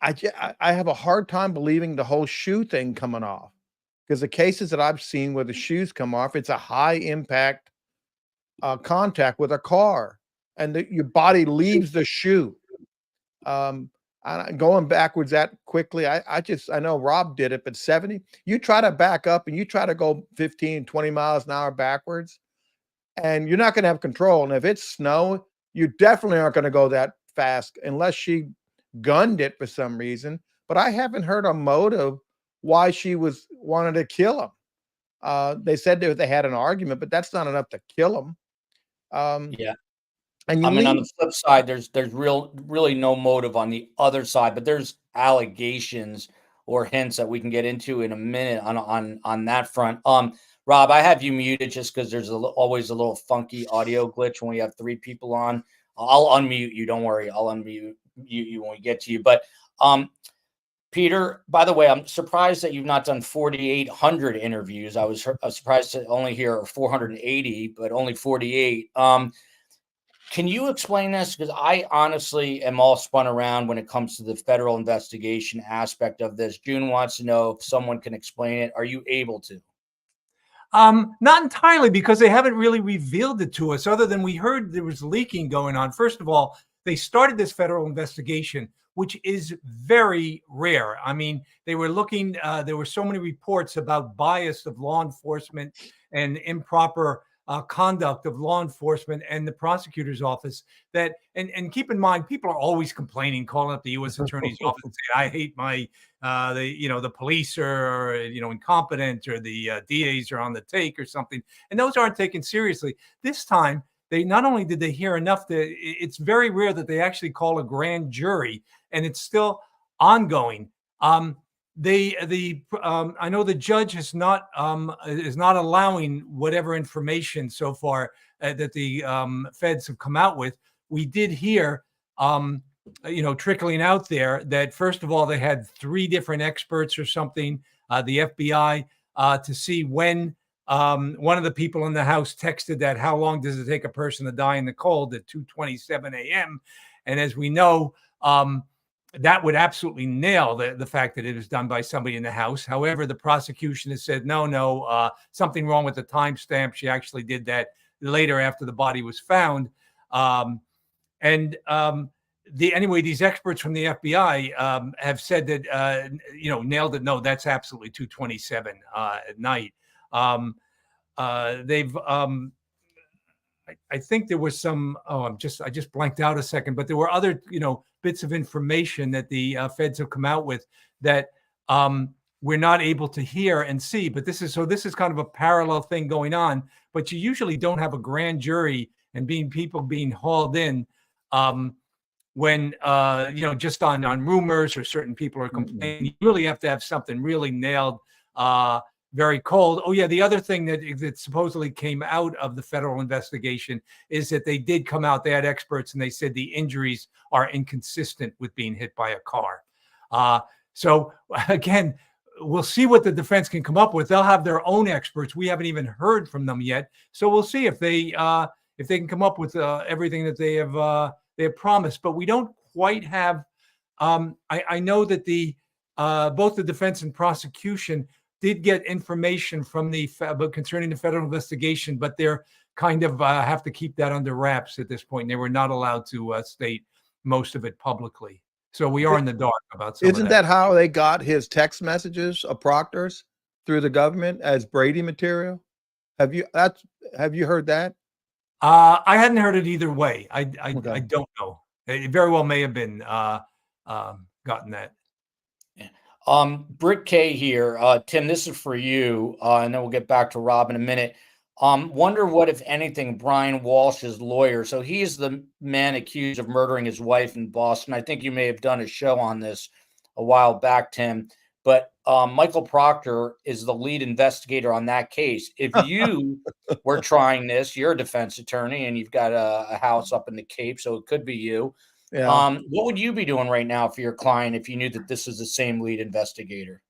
I have a hard time believing the whole shoe thing coming off, because the cases that I've seen where the shoes come off, it's a high impact contact with a car, and your body leaves the shoe. Going backwards that quickly, I know Rob did it, but 70, you try to back up and you try to go 15, 20 miles an hour backwards, and you're not going to have control. And if it's snow, you definitely aren't going to go that fast unless she gunned it for some reason. But I haven't heard a motive why she wanted to kill him. They said they had an argument, but that's not enough to kill him. Yeah. And on the flip side, there's really no motive on the other side, but there's allegations or hints that we can get into in a minute on that front. Rob, I have you muted just because there's always a little funky audio glitch when we have three people on. I'll unmute you. Don't worry. I'll unmute you when we get to you. But Peter, by the way, I'm surprised that you've not done 4,800 interviews. I was surprised to only hear 480, but only 48. Can you explain this? Because I honestly am all spun around when it comes to the federal investigation aspect of this. June wants to know if someone can explain it. Are you able to? Not entirely, because they haven't really revealed it to us, other than we heard there was leaking going on. First of all, they started this federal investigation, which is very rare. I mean, they were looking, there were so many reports about bias of law enforcement and improper conduct of law enforcement and the prosecutor's office that, and keep in mind, people are always complaining, calling up the U.S. Attorney's office and saying, I hate my, the police are, incompetent, or the DAs are on the take or something. And those aren't taken seriously. This time, they not only did they hear enough, that it's very rare that they actually call a grand jury, and it's still ongoing. I know the judge is not allowing whatever information so far that the feds have come out with. We did hear, trickling out there that, first of all, they had 3 different experts or something, the FBI, to see when one of the people in the house texted that, how long does it take a person to die in the cold, at 2:27 a.m. And as we know, that would absolutely nail the fact that it was done by somebody in the house. However, the prosecution has said, no, something wrong with the timestamp. She actually did that later after the body was found. Anyway, these experts from the FBI have said that, nailed it. No, that's absolutely 2:27 at night. I think there was some, I just blanked out a second, but there were other, bits of information that the feds have come out with that we're not able to hear and see. But this is kind of a parallel thing going on, but you usually don't have a grand jury and people being hauled in when, just on rumors or certain people are complaining. You really have to have something really nailed, very cold. Oh yeah, the other thing that supposedly came out of the federal investigation is that they did come out, they had experts, and they said the injuries are inconsistent with being hit by a car. So again, we'll see what the defense can come up with. They'll have their own experts. We haven't even heard from them yet. So we'll see if they can come up with everything that they have promised. But we don't quite have. I know that both the defense and prosecution did get information from concerning the federal investigation, but they're kind of have to keep that under wraps at this point. They were not allowed to state most of it publicly. So we are in the dark about some Isn't that how they got his text messages of Proctor's through the government as Brady material? Have you heard that? I hadn't heard it either way. I Okay. don't know. It very well may have been gotten that. Britt K here. Tim, this is for you, and then we'll get back to Rob in a minute. Wonder what, if anything, Brian Walsh's lawyer. So he's the man accused of murdering his wife in Boston. I think you may have done a show on this a while back, Tim. But Michael Proctor is the lead investigator on that case. If you were trying this, you're a defense attorney, and you've got a house up in the Cape, so it could be you. Yeah. What would you be doing right now for your client if you knew that this is the same lead investigator?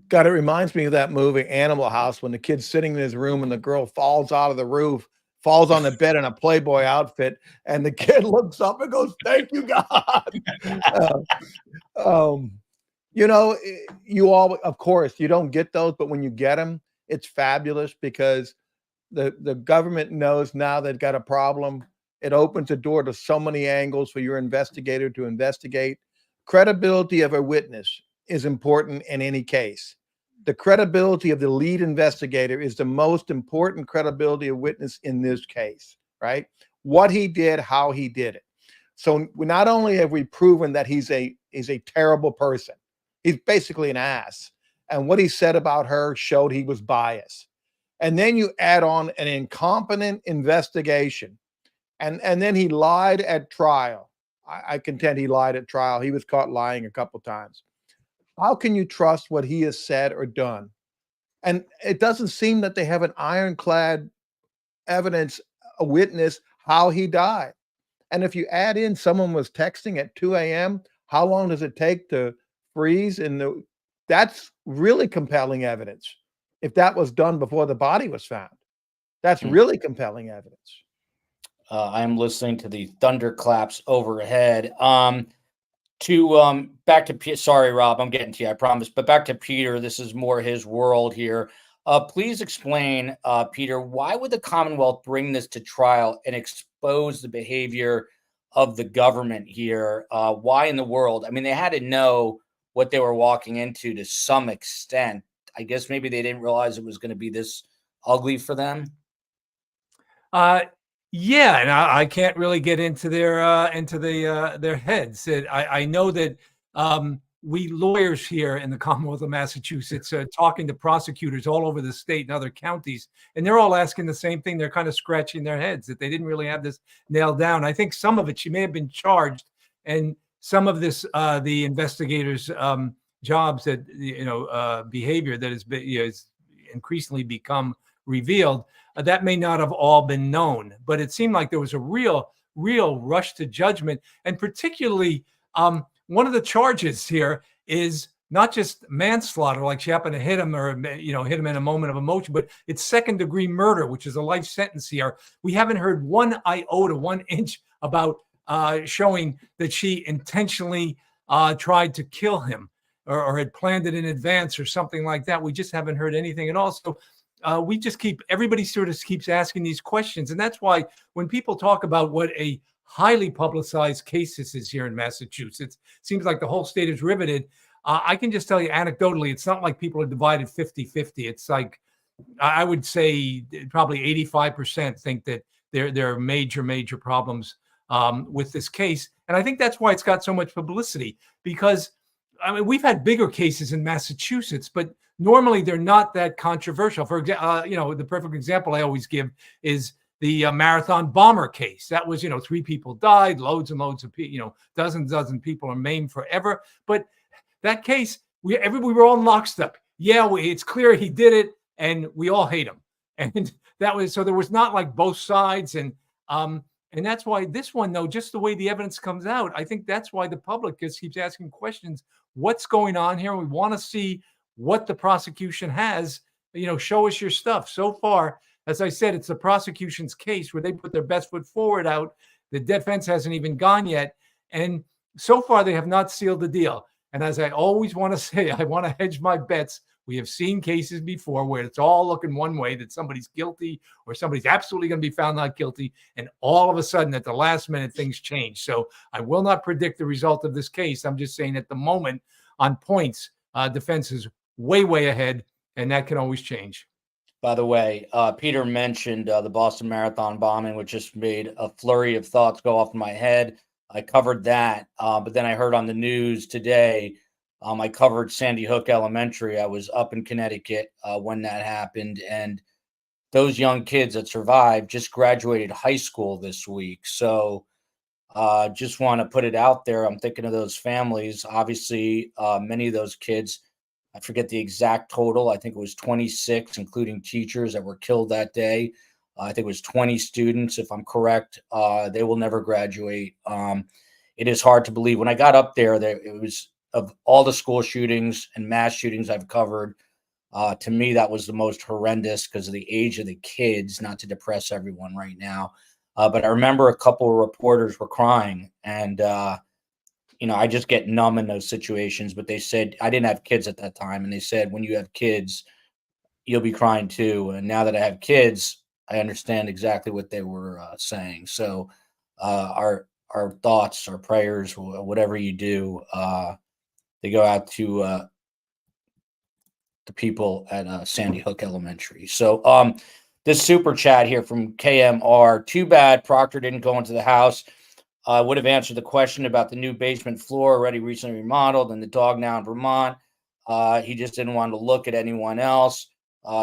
God, it reminds me of that movie Animal House, when the kid's sitting in his room and the girl falls out of the roof, falls on the bed in a Playboy outfit, and the kid looks up and goes, "Thank you, God." You all, of course, you don't get those, but when you get them, it's fabulous, because the government knows now they've got a problem. It opens the door to so many angles for your investigator to investigate. Credibility of a witness is important in any case. The credibility of the lead investigator is the most important credibility of witness in this case, right? What he did, how he did it. So not only have we proven that he's a terrible person, he's basically an ass, and what he said about her showed he was biased. And then you add on an incompetent investigation. And then he lied at trial. I contend he lied at trial. He was caught lying a couple times. How can you trust what he has said or done? And it doesn't seem that they have an ironclad evidence, a witness, how he died. And if you add in someone was texting at 2 a.m., how long does it take freeze that's really compelling evidence. If that was done before the body was found, that's really compelling evidence. I'm listening to the thunderclaps overhead. Back to sorry, Rob, I'm getting to you, I promise. But back to Peter, this is more his world here. Please explain, Peter, why would the Commonwealth bring this to trial and expose the behavior of the government here? Why in the world? I mean, they had to know what they were walking into to some extent. I guess maybe they didn't realize it was going to be this ugly for them. Yeah, and I can't really get into their heads. I know that we lawyers here in the Commonwealth of Massachusetts are talking to prosecutors all over the state and other counties, and they're all asking the same thing. They're kind of scratching their heads that they didn't really have this nailed down. I think some of it, she may have been charged, and some of this, the investigators' jobs that behavior that has increasingly become revealed, that may not have all been known, but it seemed like there was a real rush to judgment. And particularly, one of the charges here is not just manslaughter, like she happened to hit him or, hit him in a moment of emotion, but it's second-degree murder, which is a life sentence here. We haven't heard 1 iota, 1 inch about showing that she intentionally tried to kill him or had planned it in advance or something like that. We just haven't heard anything at all. So everybody sort of keeps asking these questions. And that's why when people talk about what a highly publicized case this is here in Massachusetts, seems like the whole state is riveted. I can just tell you anecdotally, it's not like people are divided 50-50. It's like, I would say probably 85% think that there are major problems with this case. And I think that's why it's got so much publicity, because I mean, we've had bigger cases in Massachusetts, but normally they're not that controversial. For example, the perfect example I always give is the marathon bomber case. That was, 3 people died, loads and loads of people, dozens people are maimed forever. But that case, we were all in lockstep. Yeah, it's clear he did it, and we all hate him. And so there was not like both sides, and that's why this one, though, just the way the evidence comes out, I think that's why the public just keeps asking questions. What's going on here? We want to see what the prosecution has. Show us your stuff. So far, as I said, it's the prosecution's case where they put their best foot forward out. The defense hasn't even gone yet. And so far, they have not sealed the deal. And as I always want to say, I want to hedge my bets. We have seen cases before where it's all looking one way, that somebody's guilty or somebody's absolutely going to be found not guilty. And all of a sudden, at the last minute, things change. So I will not predict the result of this case. I'm just saying at the moment, on points, defense is way ahead, and that can always change. By the way, Peter mentioned the Boston Marathon bombing, which just made a flurry of thoughts go off in my head. I covered that, but then I heard on the news today, I covered Sandy Hook Elementary. I was up in Connecticut when that happened, and those young kids that survived just graduated high school this week. So just want to put it out there. I'm thinking of those families. Obviously, many of those kids, I forget the exact total. I think it was 26, including teachers that were killed that day. I think it was 20 students, if I'm correct. They will never graduate. It is hard to believe. When I got up there, it was, of all the school shootings and mass shootings I've covered, to me, that was the most horrendous because of the age of the kids, not to depress everyone right now. But I remember a couple of reporters were crying, and I just get numb in those situations. But they said, I didn't have kids at that time, and they said, when you have kids, you'll be crying too. And now that I have kids, I understand exactly what they were saying. So our thoughts, our prayers, whatever you do, they go out to the people at Sandy Hook Elementary. So this super chat here from KMR. Too bad Proctor didn't go into the house. Would have answered the question about the new basement floor already recently remodeled and the dog now in Vermont. He just didn't want to look at anyone else.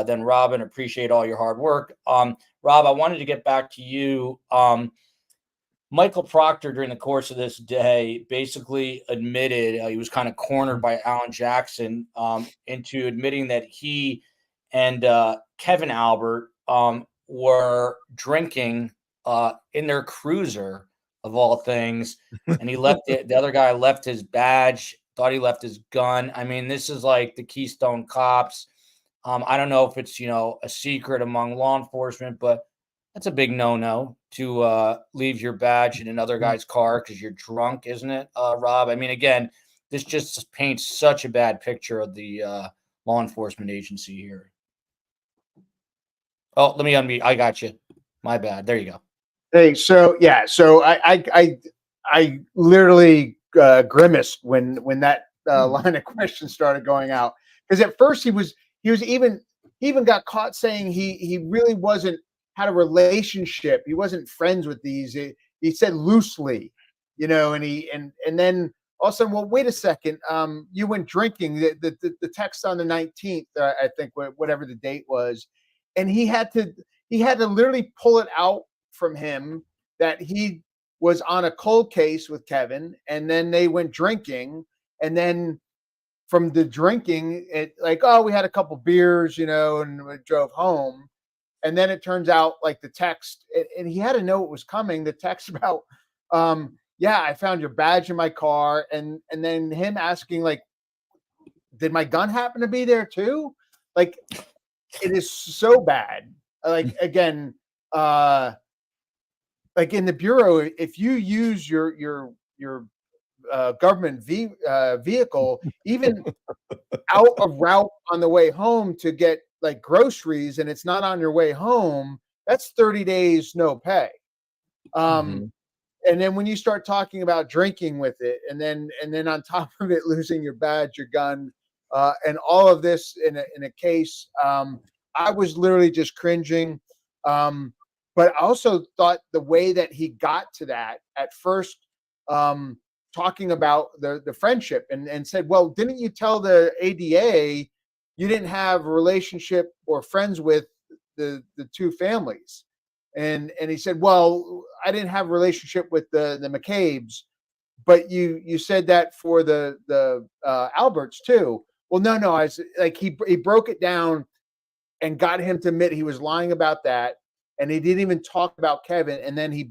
Then Robin, appreciate all your hard work. Rob, I wanted to get back to you. Michael Proctor, during the course of this day, basically admitted he was kind of cornered by Alan Jackson into admitting that he and Kevin Albert were drinking in their cruiser, of all things, and he left it. The other guy left his badge thought he left his gun. I mean, this is like the Keystone Cops. I don't know if it's, a secret among law enforcement, but that's a big no-no to leave your badge in another guy's car because you're drunk, isn't it, Rob? I mean, again, this just paints such a bad picture of the law enforcement agency here. Oh, let me unmute. I got you. My bad. There you go. Hey, so I literally grimaced when that line of questions started going out, because at first he even got caught saying he really had a relationship. He wasn't friends with these. He said loosely, and then all of a sudden, well, wait a second. You went drinking. The text on the 19th, I think, whatever the date was, and he had to literally pull it out from him that he was on a cold case with Kevin, and then they went drinking, and then from the drinking, we had a couple beers, and we drove home. And then it turns out like the text, and he had to know it was coming. The text about, I found your badge in my car. And then him asking like, did my gun happen to be there too? Like, it is so bad. Like, again, like in the Bureau, if you use your government vehicle, even out of route on the way home to get like groceries, and it's not on your way home, that's 30 days no pay. And then when you start talking about drinking with it, and then on top of it, losing your badge, your gun, and all of this in a case, I was literally just cringing. But I also thought the way that he got to that at first, talking about the friendship and said, well, didn't you tell the ADA you didn't have a relationship or friends with the two families? And he said, well, I didn't have a relationship with the McCabe's, but you said that for the Alberts too. Well, no, I was like, he broke it down and got him to admit he was lying about that. And he didn't even talk about Kevin. And then he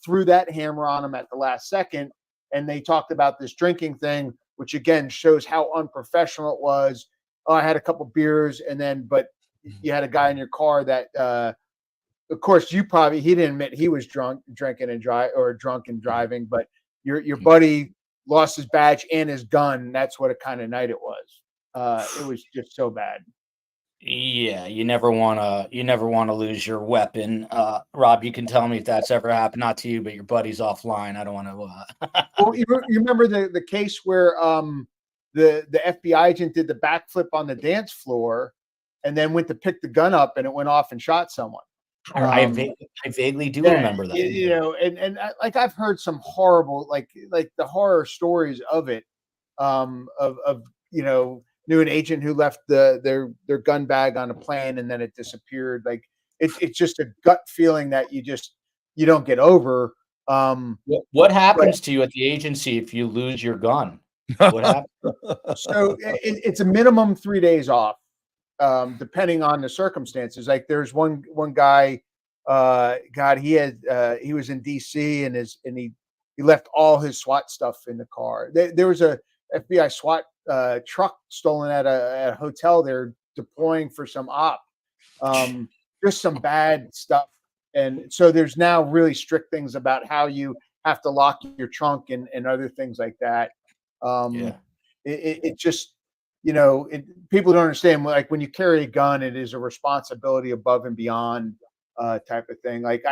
threw that hammer on him at the last second. And they talked about this drinking thing, which again shows how unprofessional it was. Oh, I had a couple beers, but you had a guy in your car that, of course, he didn't admit he was drunk and driving, but your buddy lost his badge and his gun. That's what kind of night it was. It was just so bad. Yeah, you never want to lose your weapon. Rob, you can tell me if that's ever happened, not to you, but your buddy's offline. I don't want to. Well, you remember the case where the FBI agent did the backflip on the dance floor and then went to pick the gun up and it went off and shot someone. I vaguely do remember that. And like I've heard some horrible, like the horror stories of it, knew an agent who left their gun bag on a plane and then it disappeared. Like it's just a gut feeling that you don't get over. What happens to you at the agency if you lose your gun? What happens? So it's a minimum 3 days off, depending on the circumstances. Like there's one guy, he was in DC and he left all his SWAT stuff in the car. There was a FBI SWAT truck stolen at a hotel. They're deploying for some op, just some bad stuff. And so there's now really strict things about how you have to lock your trunk and other things like that. It just, people don't understand, like when you carry a gun, it is a responsibility above and beyond type of thing. Like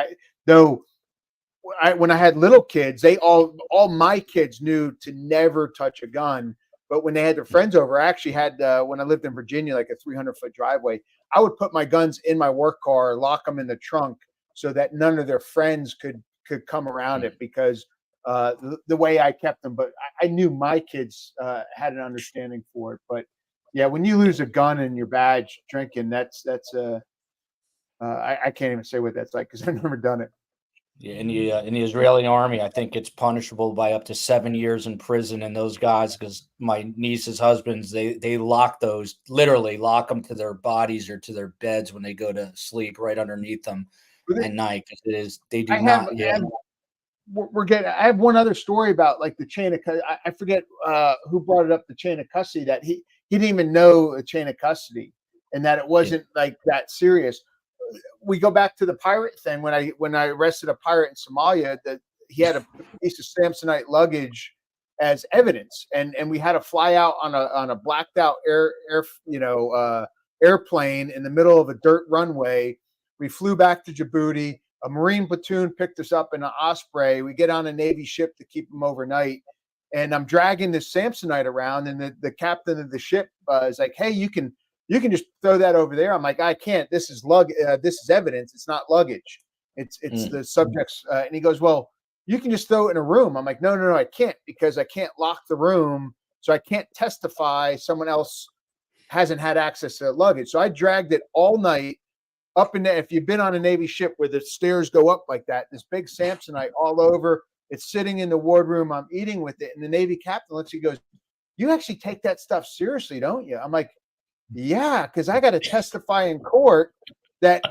when I had little kids, all my kids knew to never touch a gun. But when they had their friends over, I actually had, when I lived in Virginia, like a 300-foot driveway, I would put my guns in my work car, lock them in the trunk so that none of their friends could come around it, because the way I kept them. But I knew my kids had an understanding for it. But yeah, when you lose a gun and your badge drinking, that's I can't even say what that's like because I've never done it. Yeah, in the Israeli army, I think it's punishable by up to 7 years in prison. And those guys, because my niece's husbands, they literally lock them to their bodies or to their beds when they go to sleep, right underneath them at night. They do not. we're getting. I have one other story about like the chain of. I forget who brought it up. The chain of custody that he didn't even know a chain of custody, and that it wasn't like that serious. We go back to the pirate thing when I arrested a pirate in Somalia that he had a piece of Samsonite luggage as evidence, and we had to fly out on a blacked out airplane in the middle of a dirt runway. We flew back to Djibouti. A Marine platoon picked us up in an Osprey. We get on a Navy ship to keep them overnight, and I'm dragging this Samsonite around, and the captain of the ship is like, "Hey, you can just throw that over there." I'm like, "I can't. This is this is evidence. It's not luggage. It's the subject's." And he goes, "Well, you can just throw it in a room." I'm like, no, I can't, because I can't lock the room, so I can't testify someone else hasn't had access to the luggage. So I dragged it all night up in there. If you've been on a Navy ship where the stairs go up like that, this big Samsonite all over. It's sitting in the wardroom. I'm eating with it, and the Navy captain looks. He goes, "You actually take that stuff seriously, don't you?" I'm like, "Yeah, because I got to testify in court that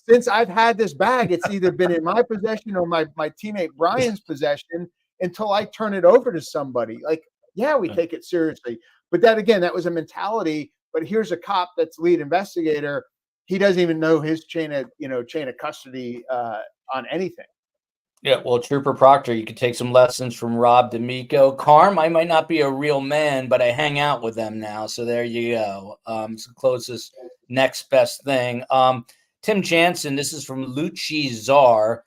since I've had this bag, it's either been in my possession or my teammate Brian's possession until I turn it over to somebody." Like, yeah, we take it seriously. But that, again, that was a mentality. But here's a cop that's lead investigator. He doesn't even know his chain of custody on anything. Yeah, well, Trooper Proctor, you could take some lessons from Rob D'Amico. Carm, I might not be a real man, but I hang out with them now. So there you go. It's the closest next best thing. Tim Jansen, this is from Luchi Czar.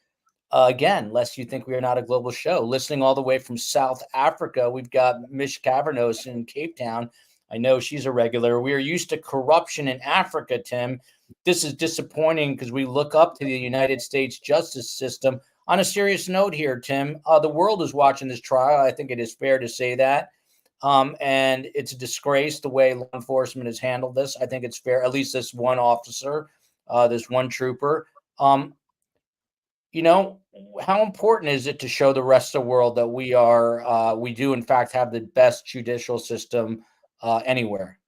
Again, lest you think we are not a global show. Listening all the way from South Africa, we've got Mish Cavernos in Cape Town. I know she's a regular. We are used to corruption in Africa, Tim. This is disappointing because we look up to the United States justice system. On a serious note here, Tim, the world is watching this trial. I think it is fair to say that. And it's a disgrace the way law enforcement has handled this. I think it's fair, at least this one officer, this one trooper. You know, how important is it to show the rest of the world that we do in fact have the best judicial system anywhere?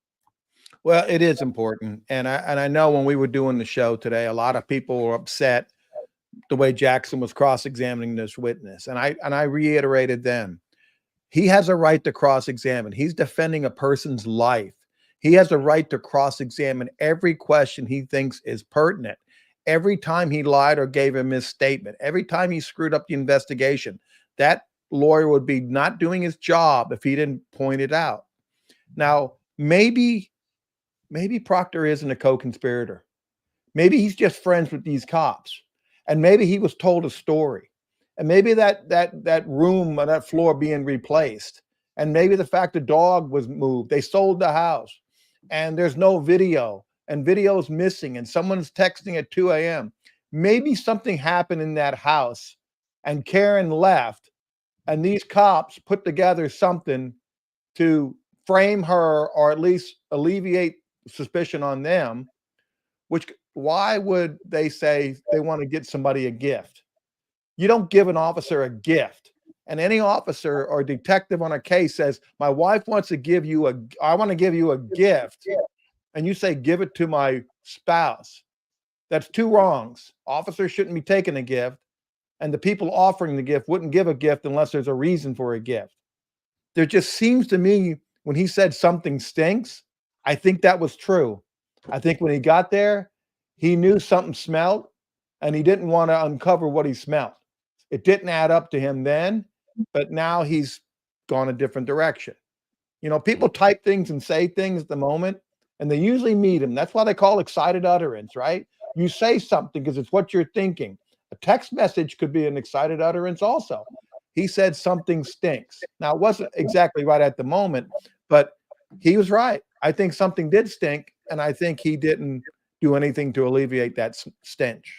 Well, it is important. And I know when we were doing the show today, a lot of people were upset the way Jackson was cross-examining this witness. And I reiterated then, he has a right to cross-examine. He's defending a person's life. He has a right to cross-examine every question he thinks is pertinent. Every time he lied or gave a misstatement, every time he screwed up the investigation, that lawyer would be not doing his job if he didn't point it out. Now, maybe Proctor isn't a co-conspirator. Maybe he's just friends with these cops. And maybe he was told a story. And maybe that room or that floor being replaced. And maybe the fact the dog was moved. They sold the house. And there's no video. And video's missing. And someone's texting at 2 a.m. Maybe something happened in that house. And Karen left. And these cops put together something to frame her or at least alleviate suspicion on them. Why would they say they want to get somebody a gift? You don't give an officer a gift. And any officer or detective on a case says, my wife wants to give you I want to give you a gift. And you say, give it to my spouse. That's two wrongs. Officers shouldn't be taking a gift. And the people offering the gift wouldn't give a gift unless there's a reason for a gift. There just seems to me when he said something stinks, I think that was true. I think when he got there, he knew something smelled and he didn't want to uncover what he smelled. It didn't add up to him then, but now he's gone a different direction. You know, people type things and say things at the moment, and they usually meet him. That's why they call excited utterance, right? You say something because it's what you're thinking. A text message could be an excited utterance also. He said something stinks. Now, it wasn't exactly right at the moment, but he was right. I think something did stink, and I think he didn't do anything to alleviate that stench.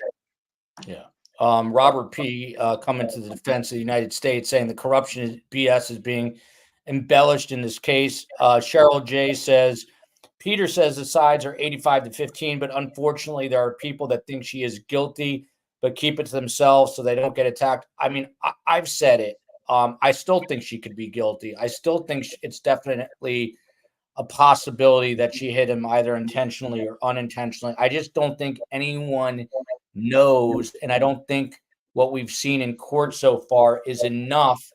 Yeah. Robert P. Coming to the defense of the United States, saying the corruption BS is being embellished in this case. Cheryl J. says, Peter says the sides are 85-15, but unfortunately there are people that think she is guilty, but keep it to themselves so they don't get attacked. I mean, I've said it. I still think she could be guilty. I still think it's definitely a possibility that she hit him either intentionally or unintentionally. I just don't think anyone knows, and I don't think what we've seen in court so far is enough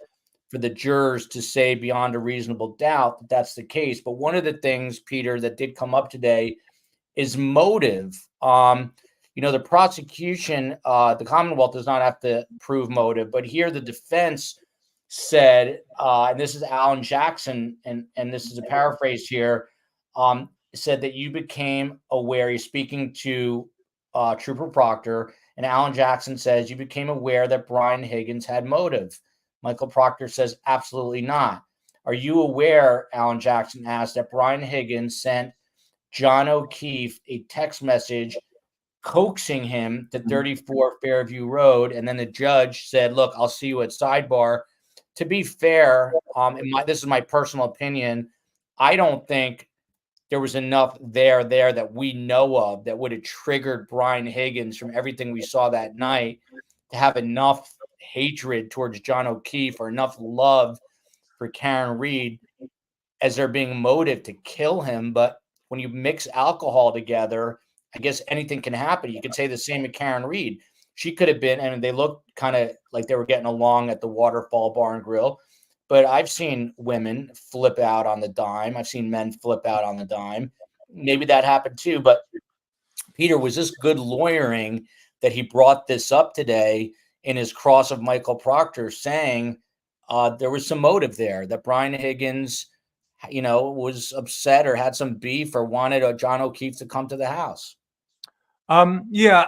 for the jurors to say beyond a reasonable doubt that that's the case. But one of the things, Peter, that did come up today is motive. The prosecution, the Commonwealth does not have to prove motive, but here the defense said, and this is Alan Jackson, and this is a paraphrase here, said that you became aware, he's speaking to Trooper Proctor, and Alan Jackson says you became aware that Brian Higgins had motive. Michael Proctor says, absolutely not. Are you aware, Alan Jackson asked, that Brian Higgins sent John O'Keefe a text message coaxing him to 34 Fairview Road? And then the judge said, look, I'll see you at sidebar. To be fair, this is my personal opinion, I don't think there was enough there that we know of that would have triggered Brian Higgins from everything we saw that night to have enough hatred towards John O'Keefe or enough love for Karen Reed as there being motive to kill him. But when you mix alcohol together, I guess anything can happen. You could say the same with Karen Reed. She could have been, and they looked kind of like they were getting along at the Waterfall Bar and Grill. But I've seen women flip out on the dime. I've seen men flip out on the dime. Maybe that happened too. But Peter, was this good lawyering that he brought this up today in his cross of Michael Proctor, saying there was some motive there, that Brian Higgins, was upset or had some beef or wanted John O'Keefe to come to the house?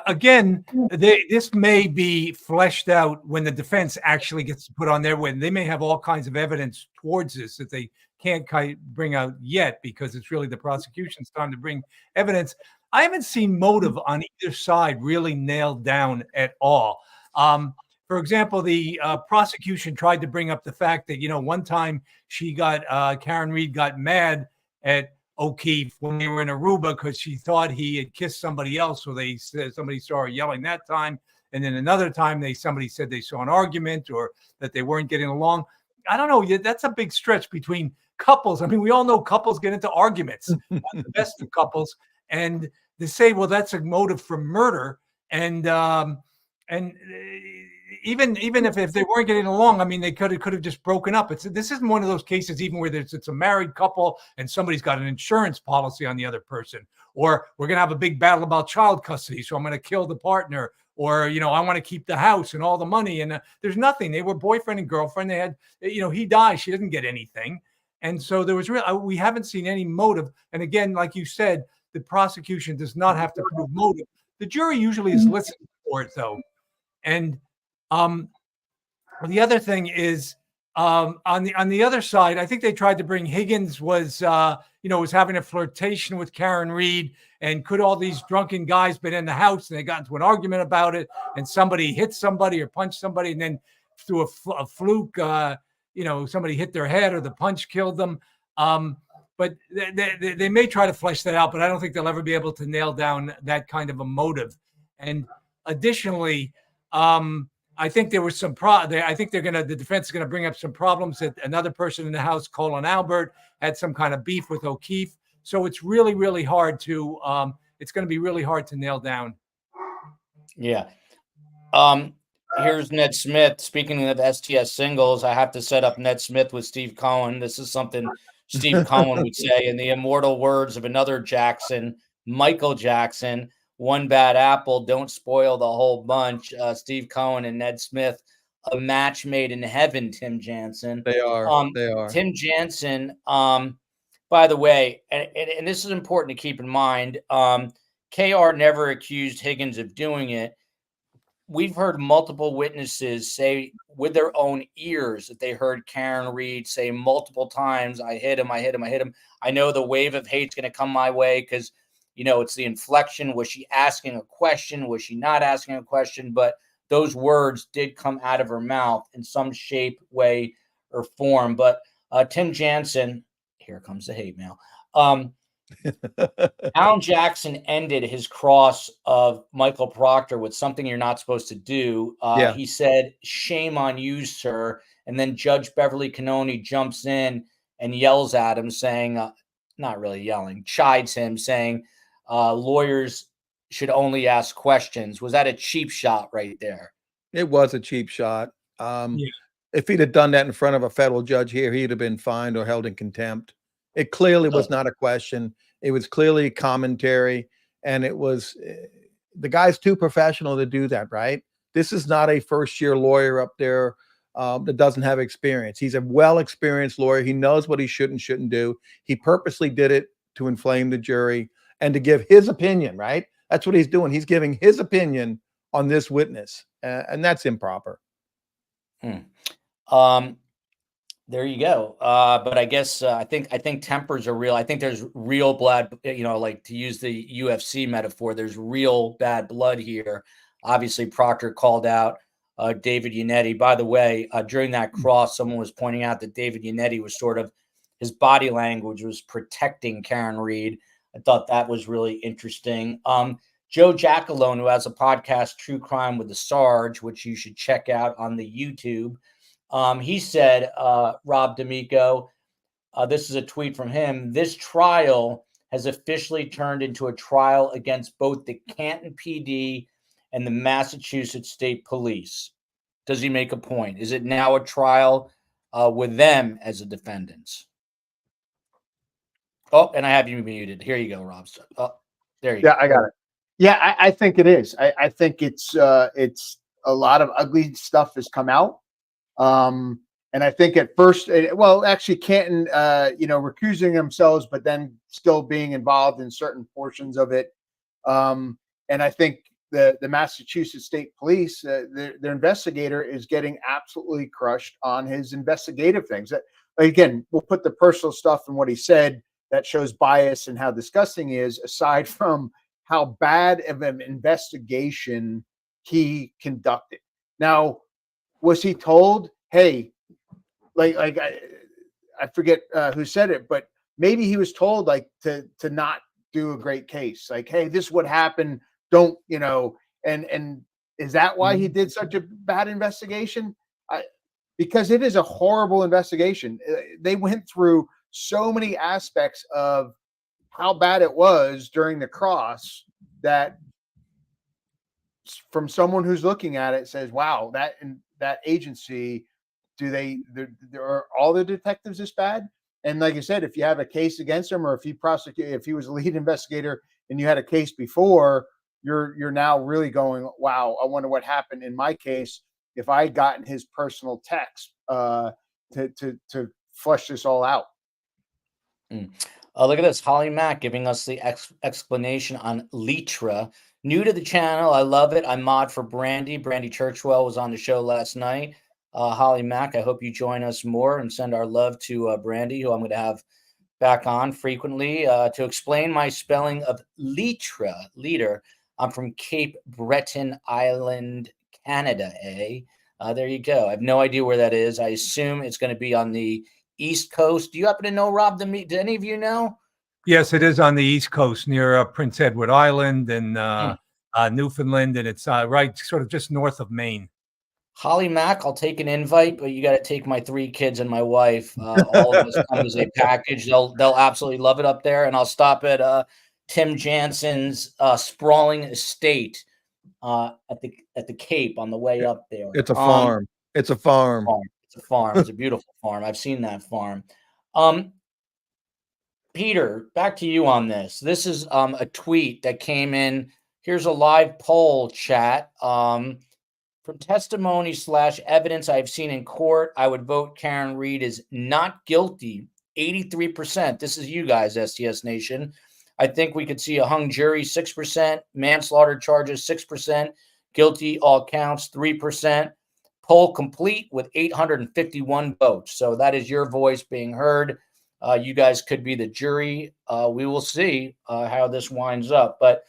Again, this may be fleshed out when the defense actually gets put on their way. They may have all kinds of evidence towards this that they can't bring out yet because it's really the prosecution's time to bring evidence. I haven't seen motive on either side really nailed down at all. For example, the prosecution tried to bring up the fact that, one time Karen Reed got mad at O'Keefe when they were in Aruba because she thought he had kissed somebody else. So they said somebody saw her yelling that time. And then another time somebody said they saw an argument or that they weren't getting along. I don't know. That's a big stretch between couples. I mean, we all know couples get into arguments, not the best of couples. And to say, well, that's a motive for murder. And even if they weren't getting along, I mean, they could have just broken up. This isn't one of those cases even where it's a married couple and somebody's got an insurance policy on the other person, or we're going to have a big battle about child custody, so I'm going to kill the partner, or, I want to keep the house and all the money. And there's nothing. They were boyfriend and girlfriend. They had, he dies. She doesn't get anything. And so there was we haven't seen any motive. And again, like you said, the prosecution does not have to prove motive. The jury usually is listening for it, though. And the other thing is, on the other side, I think they tried to bring Higgins was having a flirtation with Karen Reed, and could all these drunken guys been in the house and they got into an argument about it, and somebody hit somebody or punched somebody, and then through a fluke, somebody hit their head or the punch killed them. But they may try to flesh that out, but I don't think they'll ever be able to nail down that kind of a motive. And additionally, I think there was some I think the defense is going to bring up some problems that another person in the house, Colin Albert, had some kind of beef with O'Keefe. So it's really, really hard to it's going to be really hard to nail down. Yeah. Here's Ned Smith. Speaking of STS singles, I have to set up Ned Smith with Steve Cohen. This is something Steve Cohen would say in the immortal words of another Jackson, Michael Jackson: one bad apple, don't spoil the whole bunch. Steve Cohen and Ned Smith, a match made in heaven, Tim Jansen. They are. Tim Jansen, by the way, and this is important to keep in mind, KR never accused Higgins of doing it. We've heard multiple witnesses say with their own ears that they heard Karen Reed say multiple times, I hit him. I know the wave of hate's going to come my way because, it's the inflection. Was she asking a question? Was she not asking a question? But those words did come out of her mouth in some shape, way, or form. But Tim Jansen, here comes the hate mail. Alan Jackson ended his cross of Michael Proctor with something you're not supposed to do. He said, "Shame on you, sir." And then Judge Beverly Cannoni jumps in and yells at him, saying, not really yelling, chides him, saying, lawyers should only ask questions. Was that a cheap shot right there? It was a cheap shot. Yeah. If he'd have done that in front of a federal judge here, he'd have been fined or held in contempt. It clearly was not a question. It was clearly commentary, and it was the guy's too professional to do that, right? This is not a first-year lawyer up there that doesn't have experience. He's a well-experienced lawyer. He knows what he should and shouldn't do. He purposely did it to inflame the jury and to give his opinion, right? That's what he's doing. He's giving his opinion on this witness, and that's improper. There you go. But I guess I think tempers are real. I think there's real blood, like to use the UFC metaphor, there's real bad blood here. Obviously, Proctor called out David Yannetti. By the way, during that cross, someone was pointing out that David Yannetti was his body language was protecting Karen Reed. I thought that was really interesting. Joe Jackalone, who has a podcast, True Crime with the Sarge, which you should check out on the YouTube. He said, Rob D'Amico, this is a tweet from him. This trial has officially turned into a trial against both the Canton PD and the Massachusetts State Police. Does he make a point? Is it now a trial with them as a defendants? Oh, and I have you muted. Here you go, Rob. Oh, there you go. Yeah, I got it. Yeah, I think it is. I think it's a lot of ugly stuff has come out. And I think at first, actually Canton, recusing themselves, but then still being involved in certain portions of it. And I think the Massachusetts State Police, their investigator is getting absolutely crushed on his investigative things. That, again, we'll put the personal stuff and what he said that shows bias and how disgusting he is, aside from how bad of an investigation he conducted. Now, was he told, hey, I forget who said it, but maybe he was told to not do a great case. Like, hey, this would happen. Don't, and is that why he did such a bad investigation? Because it is a horrible investigation. They went through so many aspects of how bad it was during the cross that from someone who's looking at it says, wow, that agency, are all the detectives this bad? And like I said, if you have a case against him, or if he was a lead investigator and you had a case before, you're now really going, wow, I wonder what happened in my case if I had gotten his personal text to flush this all out. Look at this. Holly Mack giving us the explanation on Litra. New to the channel. I love it. I mod for Brandy. Brandy Churchwell was on the show last night. Holly Mack, I hope you join us more and send our love to Brandy, who I'm going to have back on frequently to explain my spelling of leader. I'm from Cape Breton Island, Canada, there you go. I have no idea where that is. I assume it's going to be on the East Coast. Do you happen to know, Rob? Do any of you know? Yes, it is on the East Coast near Prince Edward Island and Newfoundland, and it's right sort of just north of Maine. Holly Mack, I'll take an invite, but you got to take my 3 kids and my wife. All of us come as a package. They'll absolutely love it up there, and I'll stop at Tim Jansen's sprawling estate at the Cape on the way up there. It's a farm. It's a farm. It's a farm. It's a beautiful farm. I've seen that farm. Peter, back to you on this. This is a tweet that came in. Here's a live poll chat. From testimony / evidence I've seen in court, I would vote Karen Reed is not guilty. 83%. This is you guys, STS Nation. I think we could see a hung jury, 6%. Manslaughter charges, 6%. Guilty, all counts, 3%. Poll complete with 851 votes. So that is your voice being heard. You guys could be the jury. We will see how this winds up. But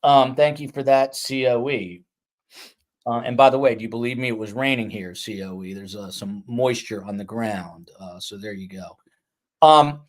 thank you for that, COE. And by the way, do you believe me? It was raining here, COE. There's some moisture on the ground. So there you go.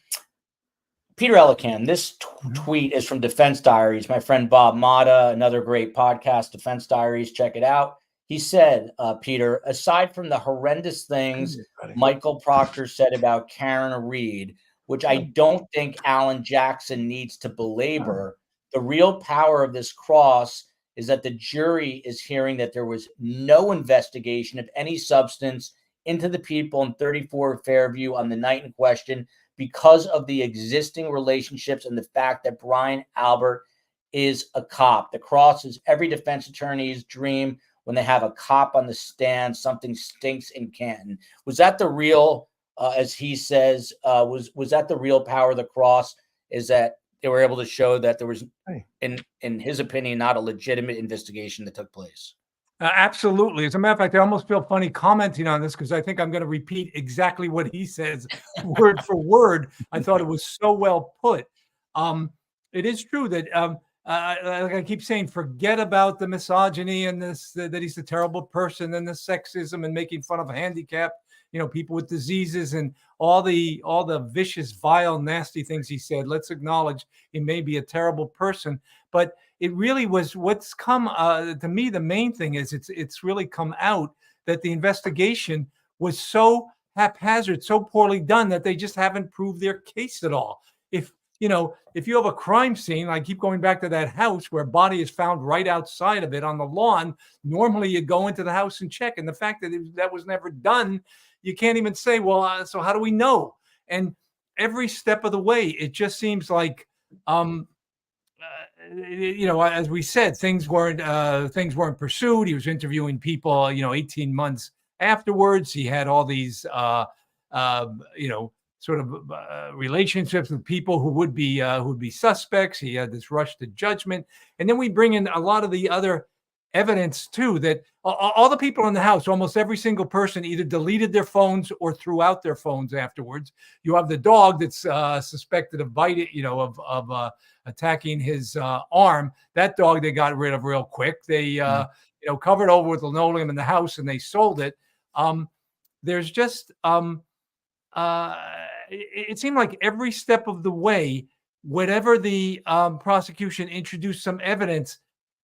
Peter Ellicam, this tweet is from Defense Diaries. My friend Bob Mata, another great podcast, Defense Diaries. Check it out. He said, Peter, aside from the horrendous things Michael Proctor said about Karen Reed, which I don't think Alan Jackson needs to belabor, the real power of this cross is that the jury is hearing that there was no investigation of any substance into the people in 34 Fairview on the night in question because of the existing relationships and the fact that Brian Albert is a cop. The cross is every defense attorney's dream when they have a cop on the stand. Something stinks in Canton. Was that the real, as he says, was that the real power of the cross? Is that they were able to show that there was, in his opinion, not a legitimate investigation that took place? Absolutely. As a matter of fact, I almost feel funny commenting on this because I think I'm going to repeat exactly what he says word for word. I thought it was so well put. It is true that, like I keep saying, forget about the misogyny and this, that he's a terrible person, and the sexism and making fun of handicapped, people with diseases and all the vicious, vile, nasty things he said. Let's acknowledge he may be a terrible person, but it really was what's come to me. The main thing is it's really come out that the investigation was so haphazard, so poorly done that they just haven't proved their case at all. If you have a crime scene, I keep going back to that house where a body is found right outside of it on the lawn. Normally you go into the house and check. And the fact that that was never done, you can't even say, well, so how do we know? And every step of the way, it just seems like, as we said, things weren't pursued. He was interviewing people, 18 months afterwards. He had all these, relationships with people who would be suspects. He had this rush to judgment. And then we bring in a lot of the other evidence too, that all the people in the house, almost every single person either deleted their phones or threw out their phones afterwards. You have the dog that's suspected of biting, of attacking his arm. That dog they got rid of real quick. They covered over with linoleum in the house and they sold it. There's just it seemed like every step of the way, whatever the prosecution introduced some evidence,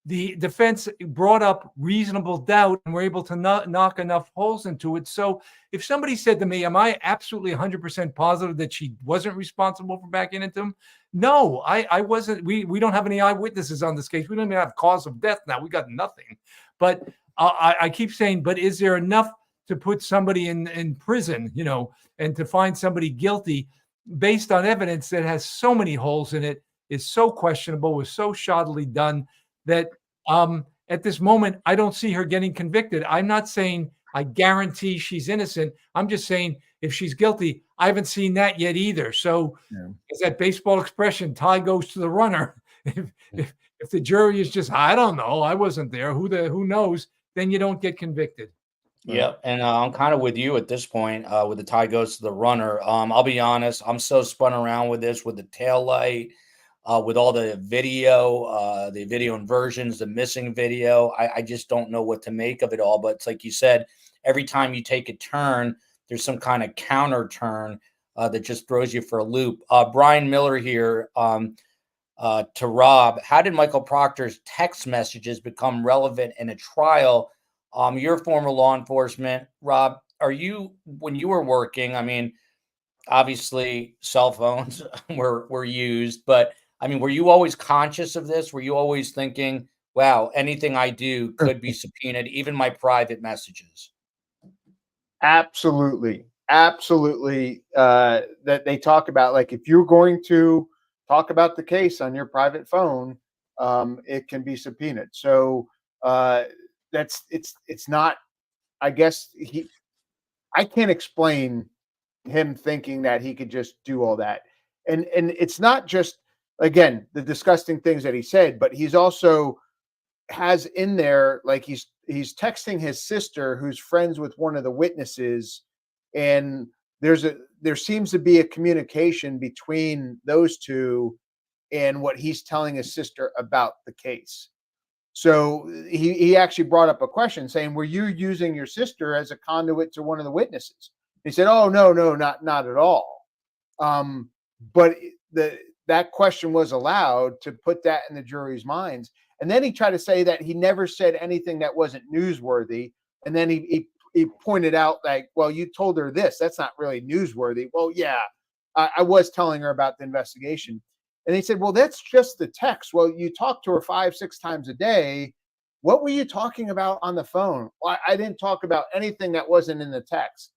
the defense brought up reasonable doubt and were able to knock enough holes into it. So if somebody said to me, am I absolutely 100% positive that she wasn't responsible for backing into him? No, I wasn't. We don't have any eyewitnesses on this case. We don't even have cause of death now. We got nothing. But I keep saying, but is there enough to put somebody in prison, and to find somebody guilty based on evidence that has so many holes in it, is so questionable, was so shoddily done, that at this moment, I don't see her getting convicted. I'm not saying I guarantee she's innocent. I'm just saying if she's guilty, I haven't seen that yet either. So it's that baseball expression, tie goes to the runner. If the jury is just, I don't know, I wasn't there, who knows, then you don't get convicted. Yeah, and I'm kind of with you at this point with the tie goes to the runner. I'll be honest, I'm so spun around with this, with the tail light, with all the video inversions, the missing video. I just don't know what to make of it all. But it's like you said, every time you take a turn, there's some kind of counter turn that just throws you for a loop. Brian Miller here to Rob. How did Michael Proctor's text messages become relevant in a trial? You're former law enforcement, Rob. When you were working, I mean, obviously cell phones were used, but I mean, were you always conscious of this? Were you always thinking, wow, anything I do could be subpoenaed, even my private messages? Absolutely. That they talk about, like, if you're going to talk about the case on your private phone, it can be subpoenaed. So it's not, I guess I can't explain him thinking that he could just do all that. And it's not just, again, the disgusting things that he said, but he's also has in there, like he's texting his sister who's friends with one of the witnesses, and there seems to be a communication between those two and what he's telling his sister about the case. So he actually brought up a question saying, were you using your sister as a conduit to one of the witnesses? He said, oh, no, not at all. But that question was allowed to put that in the jury's minds. And then he tried to say that he never said anything that wasn't newsworthy. And then he pointed out, like, well, you told her this. That's not really newsworthy. Well, yeah, I was telling her about the investigation. And he said, well, that's just the text. Well, you talk to her 5-6 times a day. what were you talking about on the phone? Well, I didn't talk about anything that wasn't in the text.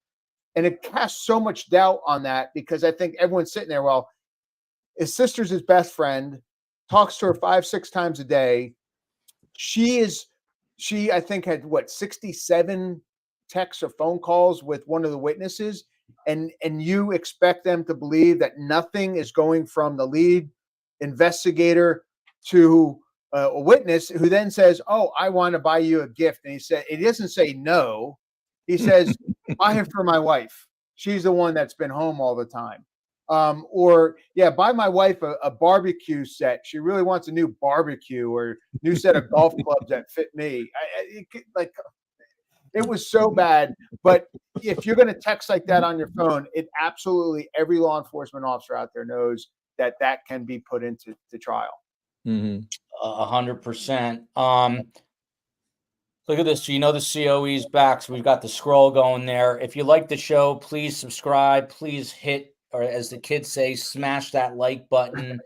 And it casts so much doubt on that, because I think everyone's sitting there, well, his sister's his best friend, talks to her 5-6 times a day. She, I think, had 67 texts or phone calls with one of the witnesses. And you expect them to believe that nothing is going from the lead investigator to a witness who then says, "Oh, I want to buy you a gift." And he doesn't say no. He says, "Buy it for my wife. She's the one that's been home all the time." Or, yeah, buy my wife a barbecue set. She really wants a new barbecue or new set of golf clubs that fit me. It was so bad. But if you're going to text like that on your phone, it absolutely, every law enforcement officer out there knows that can be put into the trial. 100%. Look at this. So, the COE's back. So we've got the scroll going there. If you like the show, please subscribe. Please hit, or as the kids say, smash that like button.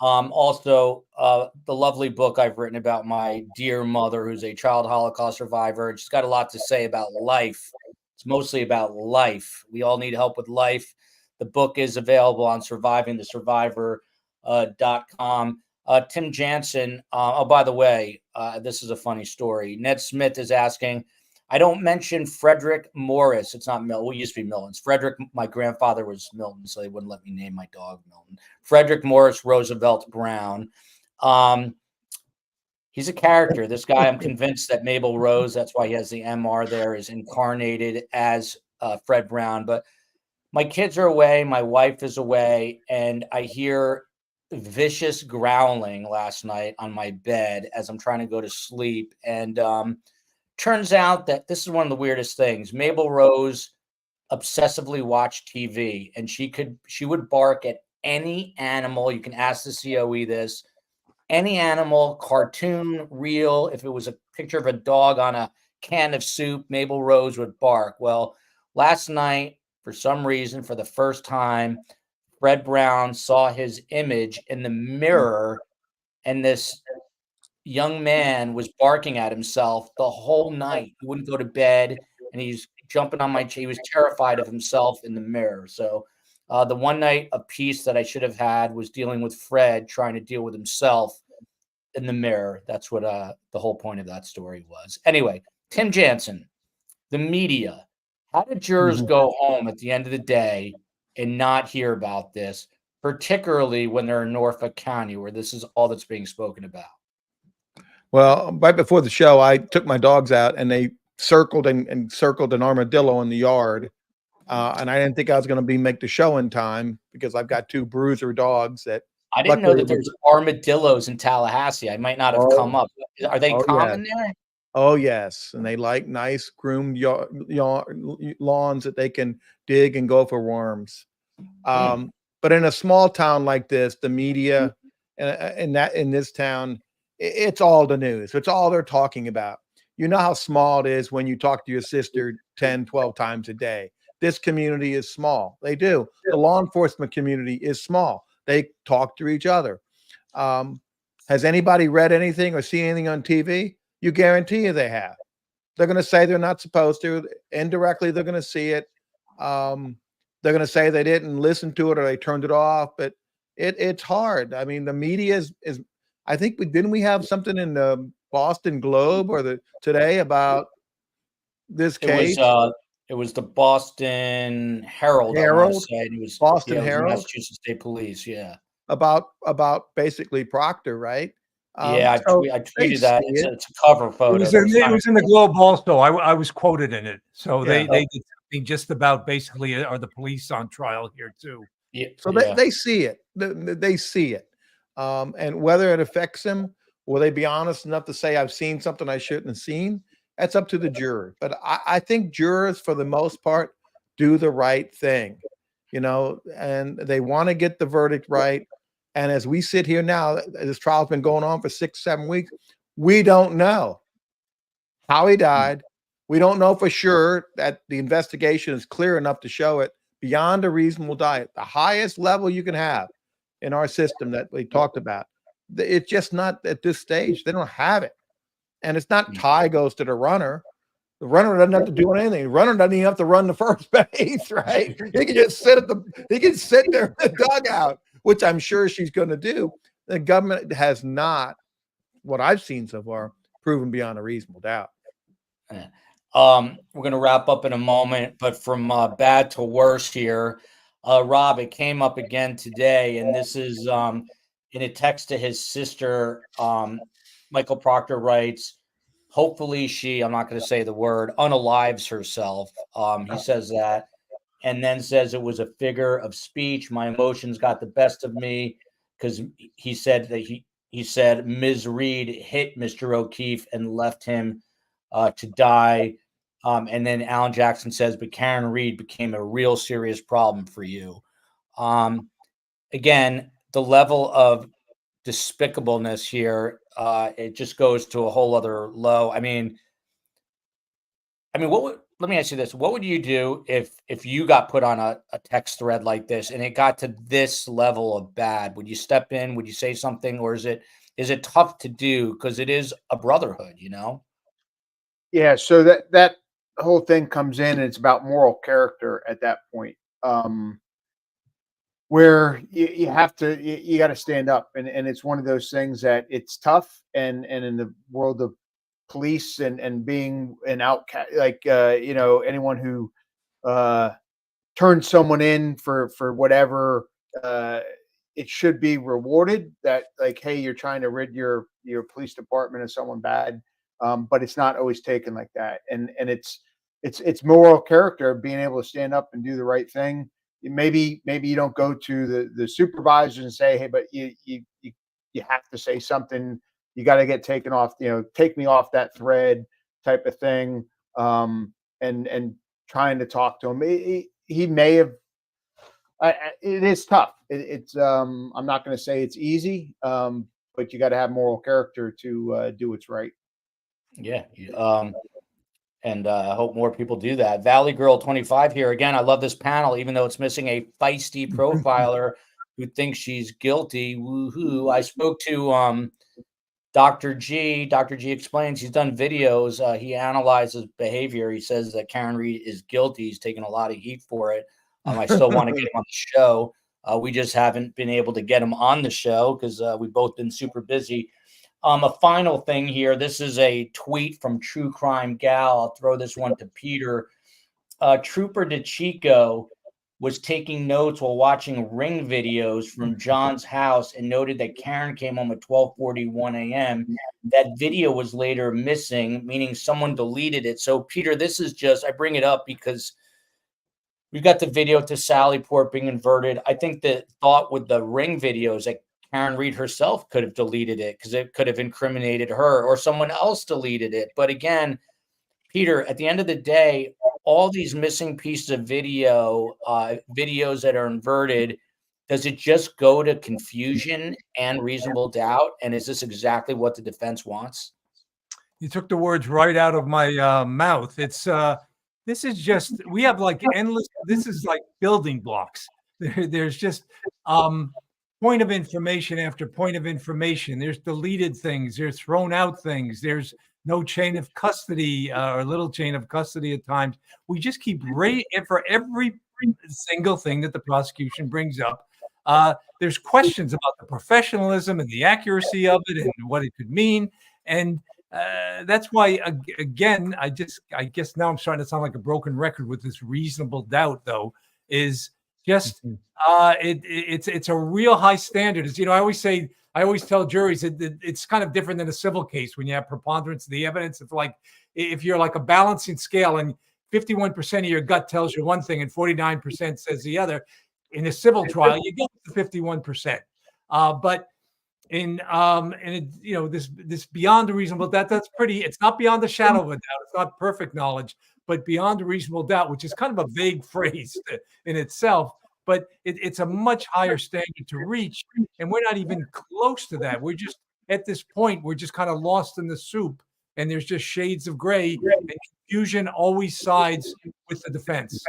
Also, the lovely book I've written about my dear mother, who's a child Holocaust survivor. She's got a lot to say about life. It's mostly about life. We all need help with life. The book is available on survivingthesurvivor.com. Tim Jansen. Oh, by the way, this is a funny story. Ned Smith is asking, I don't mention Frederick Morris. It's not Milton. We used to be Milton's. Frederick, my grandfather was Milton, so they wouldn't let me name my dog Milton. Frederick Morris Roosevelt Brown. He's a character. This guy, I'm convinced that Mabel Rose, that's why he has the MR there, is incarnated as Fred Brown. But my kids are away. My wife is away. And I hear vicious growling last night on my bed as I'm trying to go to sleep. And turns out that this is one of the weirdest things. Mabel Rose obsessively watched TV, and she would bark at any animal. You can ask the COE this. Any animal, cartoon, real. If it was a picture of a dog on a can of soup, Mabel Rose would bark. Well, last night, for some reason, for the first time, Fred Brown saw his image in the mirror, and this young man was barking at himself the whole night. He wouldn't go to bed, and he's jumping on my chair. He was terrified of himself in the mirror. So the one night of peace that I should have had was dealing with Fred trying to deal with himself in the mirror. That's what the whole point of that story was. Anyway, Tim Jansen, the media. How did jurors go home at the end of the day and not hear about this, particularly when they're in Norfolk County, where this is all that's being spoken about? Well, right before the show, I took my dogs out and they circled and circled an armadillo in the yard. And I didn't think I was going to make the show in time because I've got 2 bruiser dogs that. I didn't know that there's armadillos in Tallahassee. I might not have come up. Are they common there? Oh, yes. And they like nice groomed lawns that they can dig and go for worms. But in a small town like this, the media in this town, it's all the news. It's all they're talking about. You know how small it is when you talk to your sister 10, 12 times a day. This community is small. They do. The law enforcement community is small. They talk to each other. Has anybody read anything or seen anything on TV? You guarantee you they have. They're going to say they're not supposed to. Indirectly, they're going to see it. They're going to say they didn't listen to it or they turned it off. But it's hard. I mean, the media is I think didn't we have something in the Boston Globe or today about this case? It was the Boston Herald. Herald? It was Boston Herald? Massachusetts State Police. Yeah. About basically Proctor, right? I tweeted that. It's a cover photo. It was in the Globe also. I was quoted in it. So they did something just about basically, are the police on trial here too? Yeah. So they see it. They see it. And whether it affects them, will they be honest enough to say, I've seen something I shouldn't have seen? That's up to the juror. But I think jurors, for the most part, do the right thing, and they want to get the verdict right. And as we sit here now, this trial's been going on for 6-7 weeks. We don't know how he died. We don't know for sure that the investigation is clear enough to show it beyond a reasonable doubt. The highest level you can have in our system that we talked about. It's just not at this stage. They don't have it. And it's not tie goes to the runner. The runner doesn't have to do anything. The runner doesn't even have to run the first base, right? He can just sit he can sit there in the dugout, which I'm sure she's going to do. The government has not, what I've seen so far, proven beyond a reasonable doubt. We're going to wrap up in a moment, but from bad to worse here, Rob, it came up again today, and this is in a text to his sister. Michael Proctor writes, hopefully she, I'm not going to say the word, unalives herself. He says that, and then says it was a figure of speech. My emotions got the best of me, because he said that he said Ms. Reed hit Mr. O'Keefe and left him to die. And then Alan Jackson says, but Karen Reed became a real serious problem for you. Again, the level of despicableness here, it just goes to a whole other low. I mean, let me ask you this. What would you do if you got put on a text thread like this and it got to this level of bad? Would you step in? Would you say something? Or is it tough to do? Because it is a brotherhood, you know? Yeah. So that whole thing comes in, and it's about moral character at that point. Where you have to, you got to stand up, and it's one of those things that it's tough, and in the world of police and being an outcast, like anyone who turns someone in for whatever, it should be rewarded. That, like, hey, you're trying to rid your police department of someone bad, but it's not always taken like that, and it's moral character, being able to stand up and do the right thing. Maybe you don't go to the supervisors and say, hey, but you have to say something. You got to get taken off, take me off that thread type of thing. And trying to talk to him. He may have, it is tough. I'm not going to say it's easy, but you got to have moral character to do what's right. Yeah. And I hope more people do that. Valley Girl 25 here. Again, I love this panel, even though it's missing a feisty profiler who thinks she's guilty. Woohoo. I spoke to Dr. G. Dr. G explains he's done videos. He analyzes behavior. He says that Karen Reed is guilty. He's taken a lot of heat for it. I still want to get him on the show. We just haven't been able to get him on the show because we've both been super busy. A final thing here. This is a tweet from True Crime Gal. I'll throw this one to Peter. Trooper DeChico was taking notes while watching Ring videos from John's house and noted that Karen came home at 12:41 a.m. That video was later missing, meaning someone deleted it. So, Peter, this is just, I bring it up because we've got the video to Sally Port being inverted. I think the thought with the Ring videos that Karen Reed herself could have deleted it because it could have incriminated her, or someone else deleted it. But again, Peter, at the end of the day, all these missing pieces of video, videos that are inverted, does it just go to confusion and reasonable doubt? And is this exactly what the defense wants? You took the words right out of my mouth. It's this is just, we have like endless, this is like building blocks. There's just point of information after point of information. There's deleted things. There's thrown out things. There's no chain of custody or little chain of custody at times. We just keep for every single thing that the prosecution brings up. There's questions about the professionalism and the accuracy of it and what it could mean. And that's why, again, I guess now I'm starting to sound like a broken record with this reasonable doubt, though, is just it's a real high standard. As you know, I always tell juries it's kind of different than a civil case when you have preponderance of the evidence. It's like if you're like a balancing scale and 51% of your gut tells you one thing and 49% says the other. In a civil trial, you get to 51%. But in this beyond a reasonable doubt, that's pretty. It's not beyond the shadow of a doubt. It's not perfect knowledge, but beyond a reasonable doubt, which is kind of a vague phrase in itself. But it's a much higher standard to reach, and we're not even close to that. We're just at this point, we're just kind of lost in the soup, and there's just shades of gray, and confusion always sides with the defense.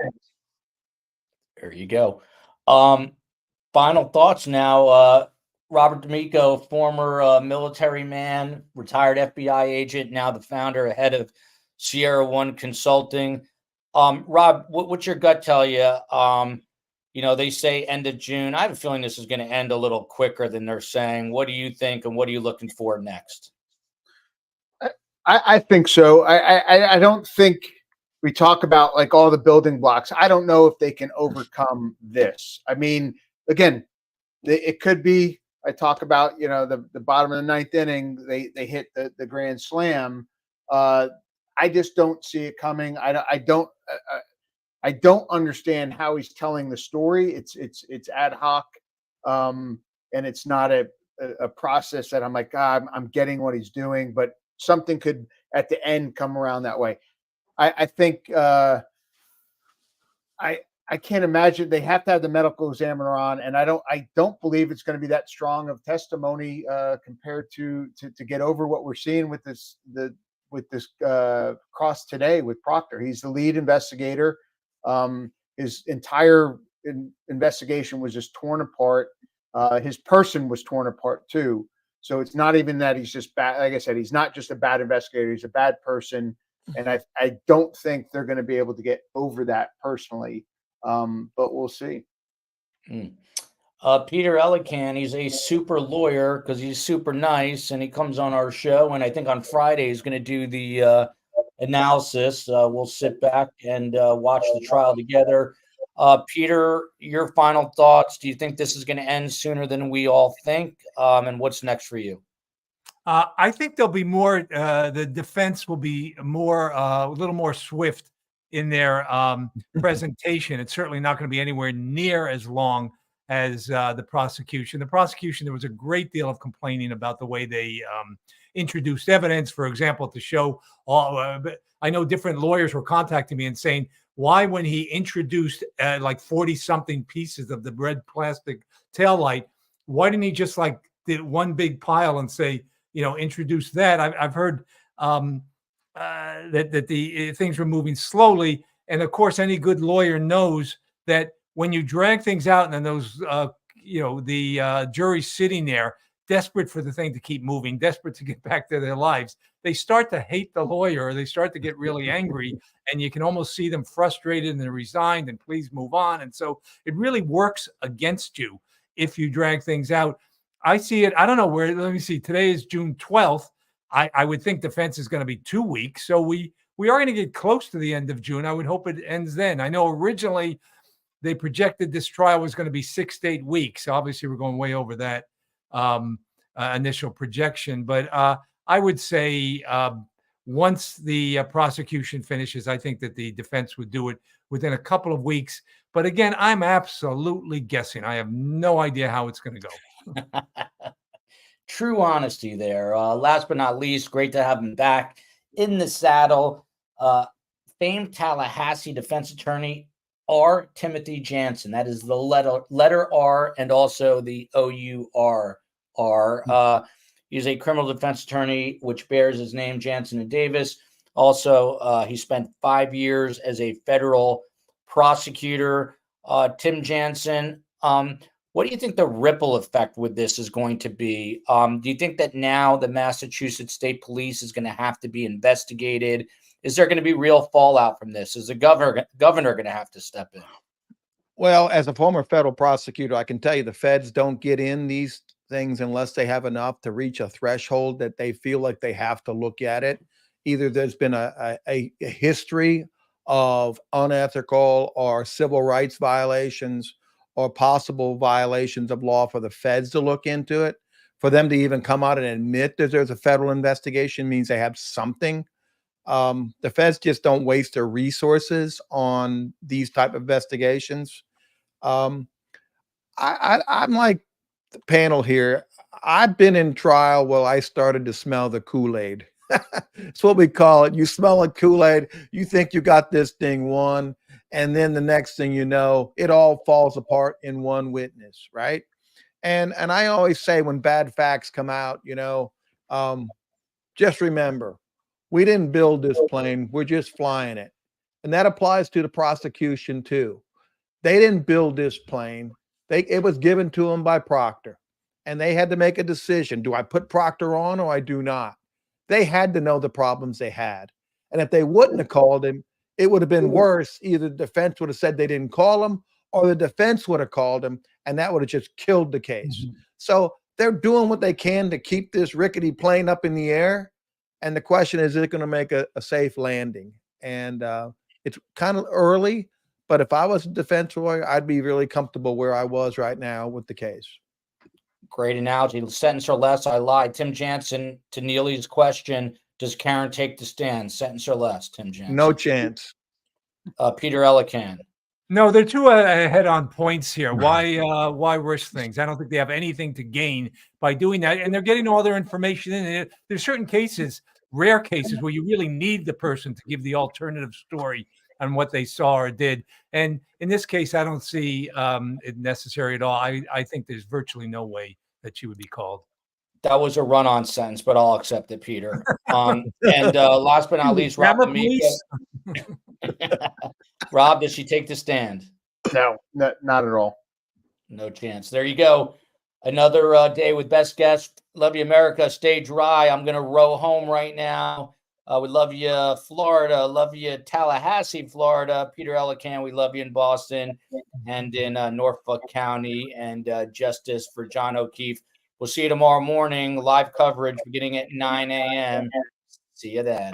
There you go. Final thoughts now. Robert D'Amico, former military man, retired FBI agent, now the founder, head of Sierra One Consulting. Rob, what's your gut tell you? They say end of June. I have a feeling this is going to end a little quicker than they're saying. What do you think, and what are you looking for next? I think so. I don't think we talk about like all the building blocks. I don't know if they can overcome this. I mean, again, it could be. I talk about the bottom of the ninth inning. They hit the grand slam. I just don't see it coming. I don't understand how he's telling the story. It's ad hoc, and it's not a process that I'm like, I'm getting what he's doing. But something could at the end come around that way. I think I can't imagine. They have to have the medical examiner on, and I don't believe it's going to be that strong of testimony compared to get over what we're seeing with this cross today with Proctor. He's the lead investigator. His entire investigation was just torn apart. His person was torn apart too. So it's not even that he's just bad. Like I said, he's not just a bad investigator. He's a bad person. And I don't think they're going to be able to get over that personally. But we'll see. Peter Elican, he's a super lawyer because he's super nice, and he comes on our show. And I think on Friday he's going to do the analysis. We'll sit back and watch the trial together. Peter, your final thoughts. Do you think this is going to end sooner than we all think? And what's next for you? I think there'll be more. The defense will be more, a little more swift in their presentation. It's certainly not going to be anywhere near as long as the prosecution. The prosecution, there was a great deal of complaining about the way they introduced evidence. For example, to show all. I know different lawyers were contacting me and saying, why, when he introduced like 40-something pieces of the red plastic taillight, why didn't he just like did one big pile and say, introduce that? I've heard that the things were moving slowly. And of course, any good lawyer knows that when you drag things out and then those, the jury's sitting there, desperate for the thing to keep moving, desperate to get back to their lives, they start to hate the lawyer, or they start to get really angry, and you can almost see them frustrated and resigned and please move on. And so it really works against you if you drag things out. I see it. I don't know where. Let me see. Today is June 12th. I would think defense is going to be 2 weeks. So we are going to get close to the end of June. I would hope it ends then. I know originally they projected this trial was going to be 6 to 8 weeks. Obviously, we're going way over that initial projection. But I would say once the prosecution finishes, I think that the defense would do it within a couple of weeks. But again, I'm absolutely guessing. I have no idea how it's going to go. True honesty there. Last but not least, great to have him back in the saddle. Famed Tallahassee Defense Attorney R. Timothy Jansen. That is the letter R and also the O-U-R-R. He's a criminal defense attorney, which bears his name, Jansen Davis. Also, he spent 5 years as a federal prosecutor. Tim Jansen, what do you think the ripple effect with this is going to be? Do you think that now the Massachusetts State Police is going to have to be investigated? Is there going to be real fallout from this? Is the governor going to have to step in? Well, as a former federal prosecutor, I can tell you the feds don't get in these things unless they have enough to reach a threshold that they feel like they have to look at it. Either there's been a history of unethical or civil rights violations or possible violations of law for the feds to look into it. For them to even come out and admit that there's a federal investigation means they have something. The feds just don't waste their resources on these type of investigations. I'm like the panel here. I've been in trial where I started to smell the Kool-Aid. It's what we call it. You smell a Kool-Aid, you think you got this thing won, and then the next thing you know, it all falls apart in one witness, right? And I always say when bad facts come out, just remember, we didn't build this plane, we're just flying it. And that applies to the prosecution too. They didn't build this plane. It was given to them by Proctor. and they had to make a decision. Do I put Proctor on or I do not? They had to know the problems they had. And if they wouldn't have called him, it would have been worse. Either the defense would have said they didn't call him, or the defense would have called him, and that would have just killed the case. So they're doing what they can to keep this rickety plane up in the air. And the question is it going to make a safe landing? And it's kind of early, but if I was a defense lawyer, I'd be really comfortable where I was right now with the case. Great analogy. Sentence or less, I lied. Tim Jansen, to Neely's question, does Karen take the stand? Sentence or less, Tim Jansen. No chance. Peter Elican. No, they're too ahead on points here. Why risk things? I don't think they have anything to gain by doing that. And they're getting all their information in. There's certain cases, rare cases, where you really need the person to give the alternative story on what they saw or did. And in this case, I don't see it necessary at all. I think there's virtually no way that she would be called. That was a run-on sentence, but I'll accept it, Peter. And last but not least, Rob Amico. Rob, does she take the stand? No, not at all. No chance. There you go. Another day with best guest. Love you, America. Stay dry. I'm going to row home right now. We love you, Florida. Love you, Tallahassee, Florida. Peter Elican, we love you in Boston and in Norfolk County. And justice for John O'Keefe. We'll see you tomorrow morning. Live coverage beginning at 9 a.m. See you then.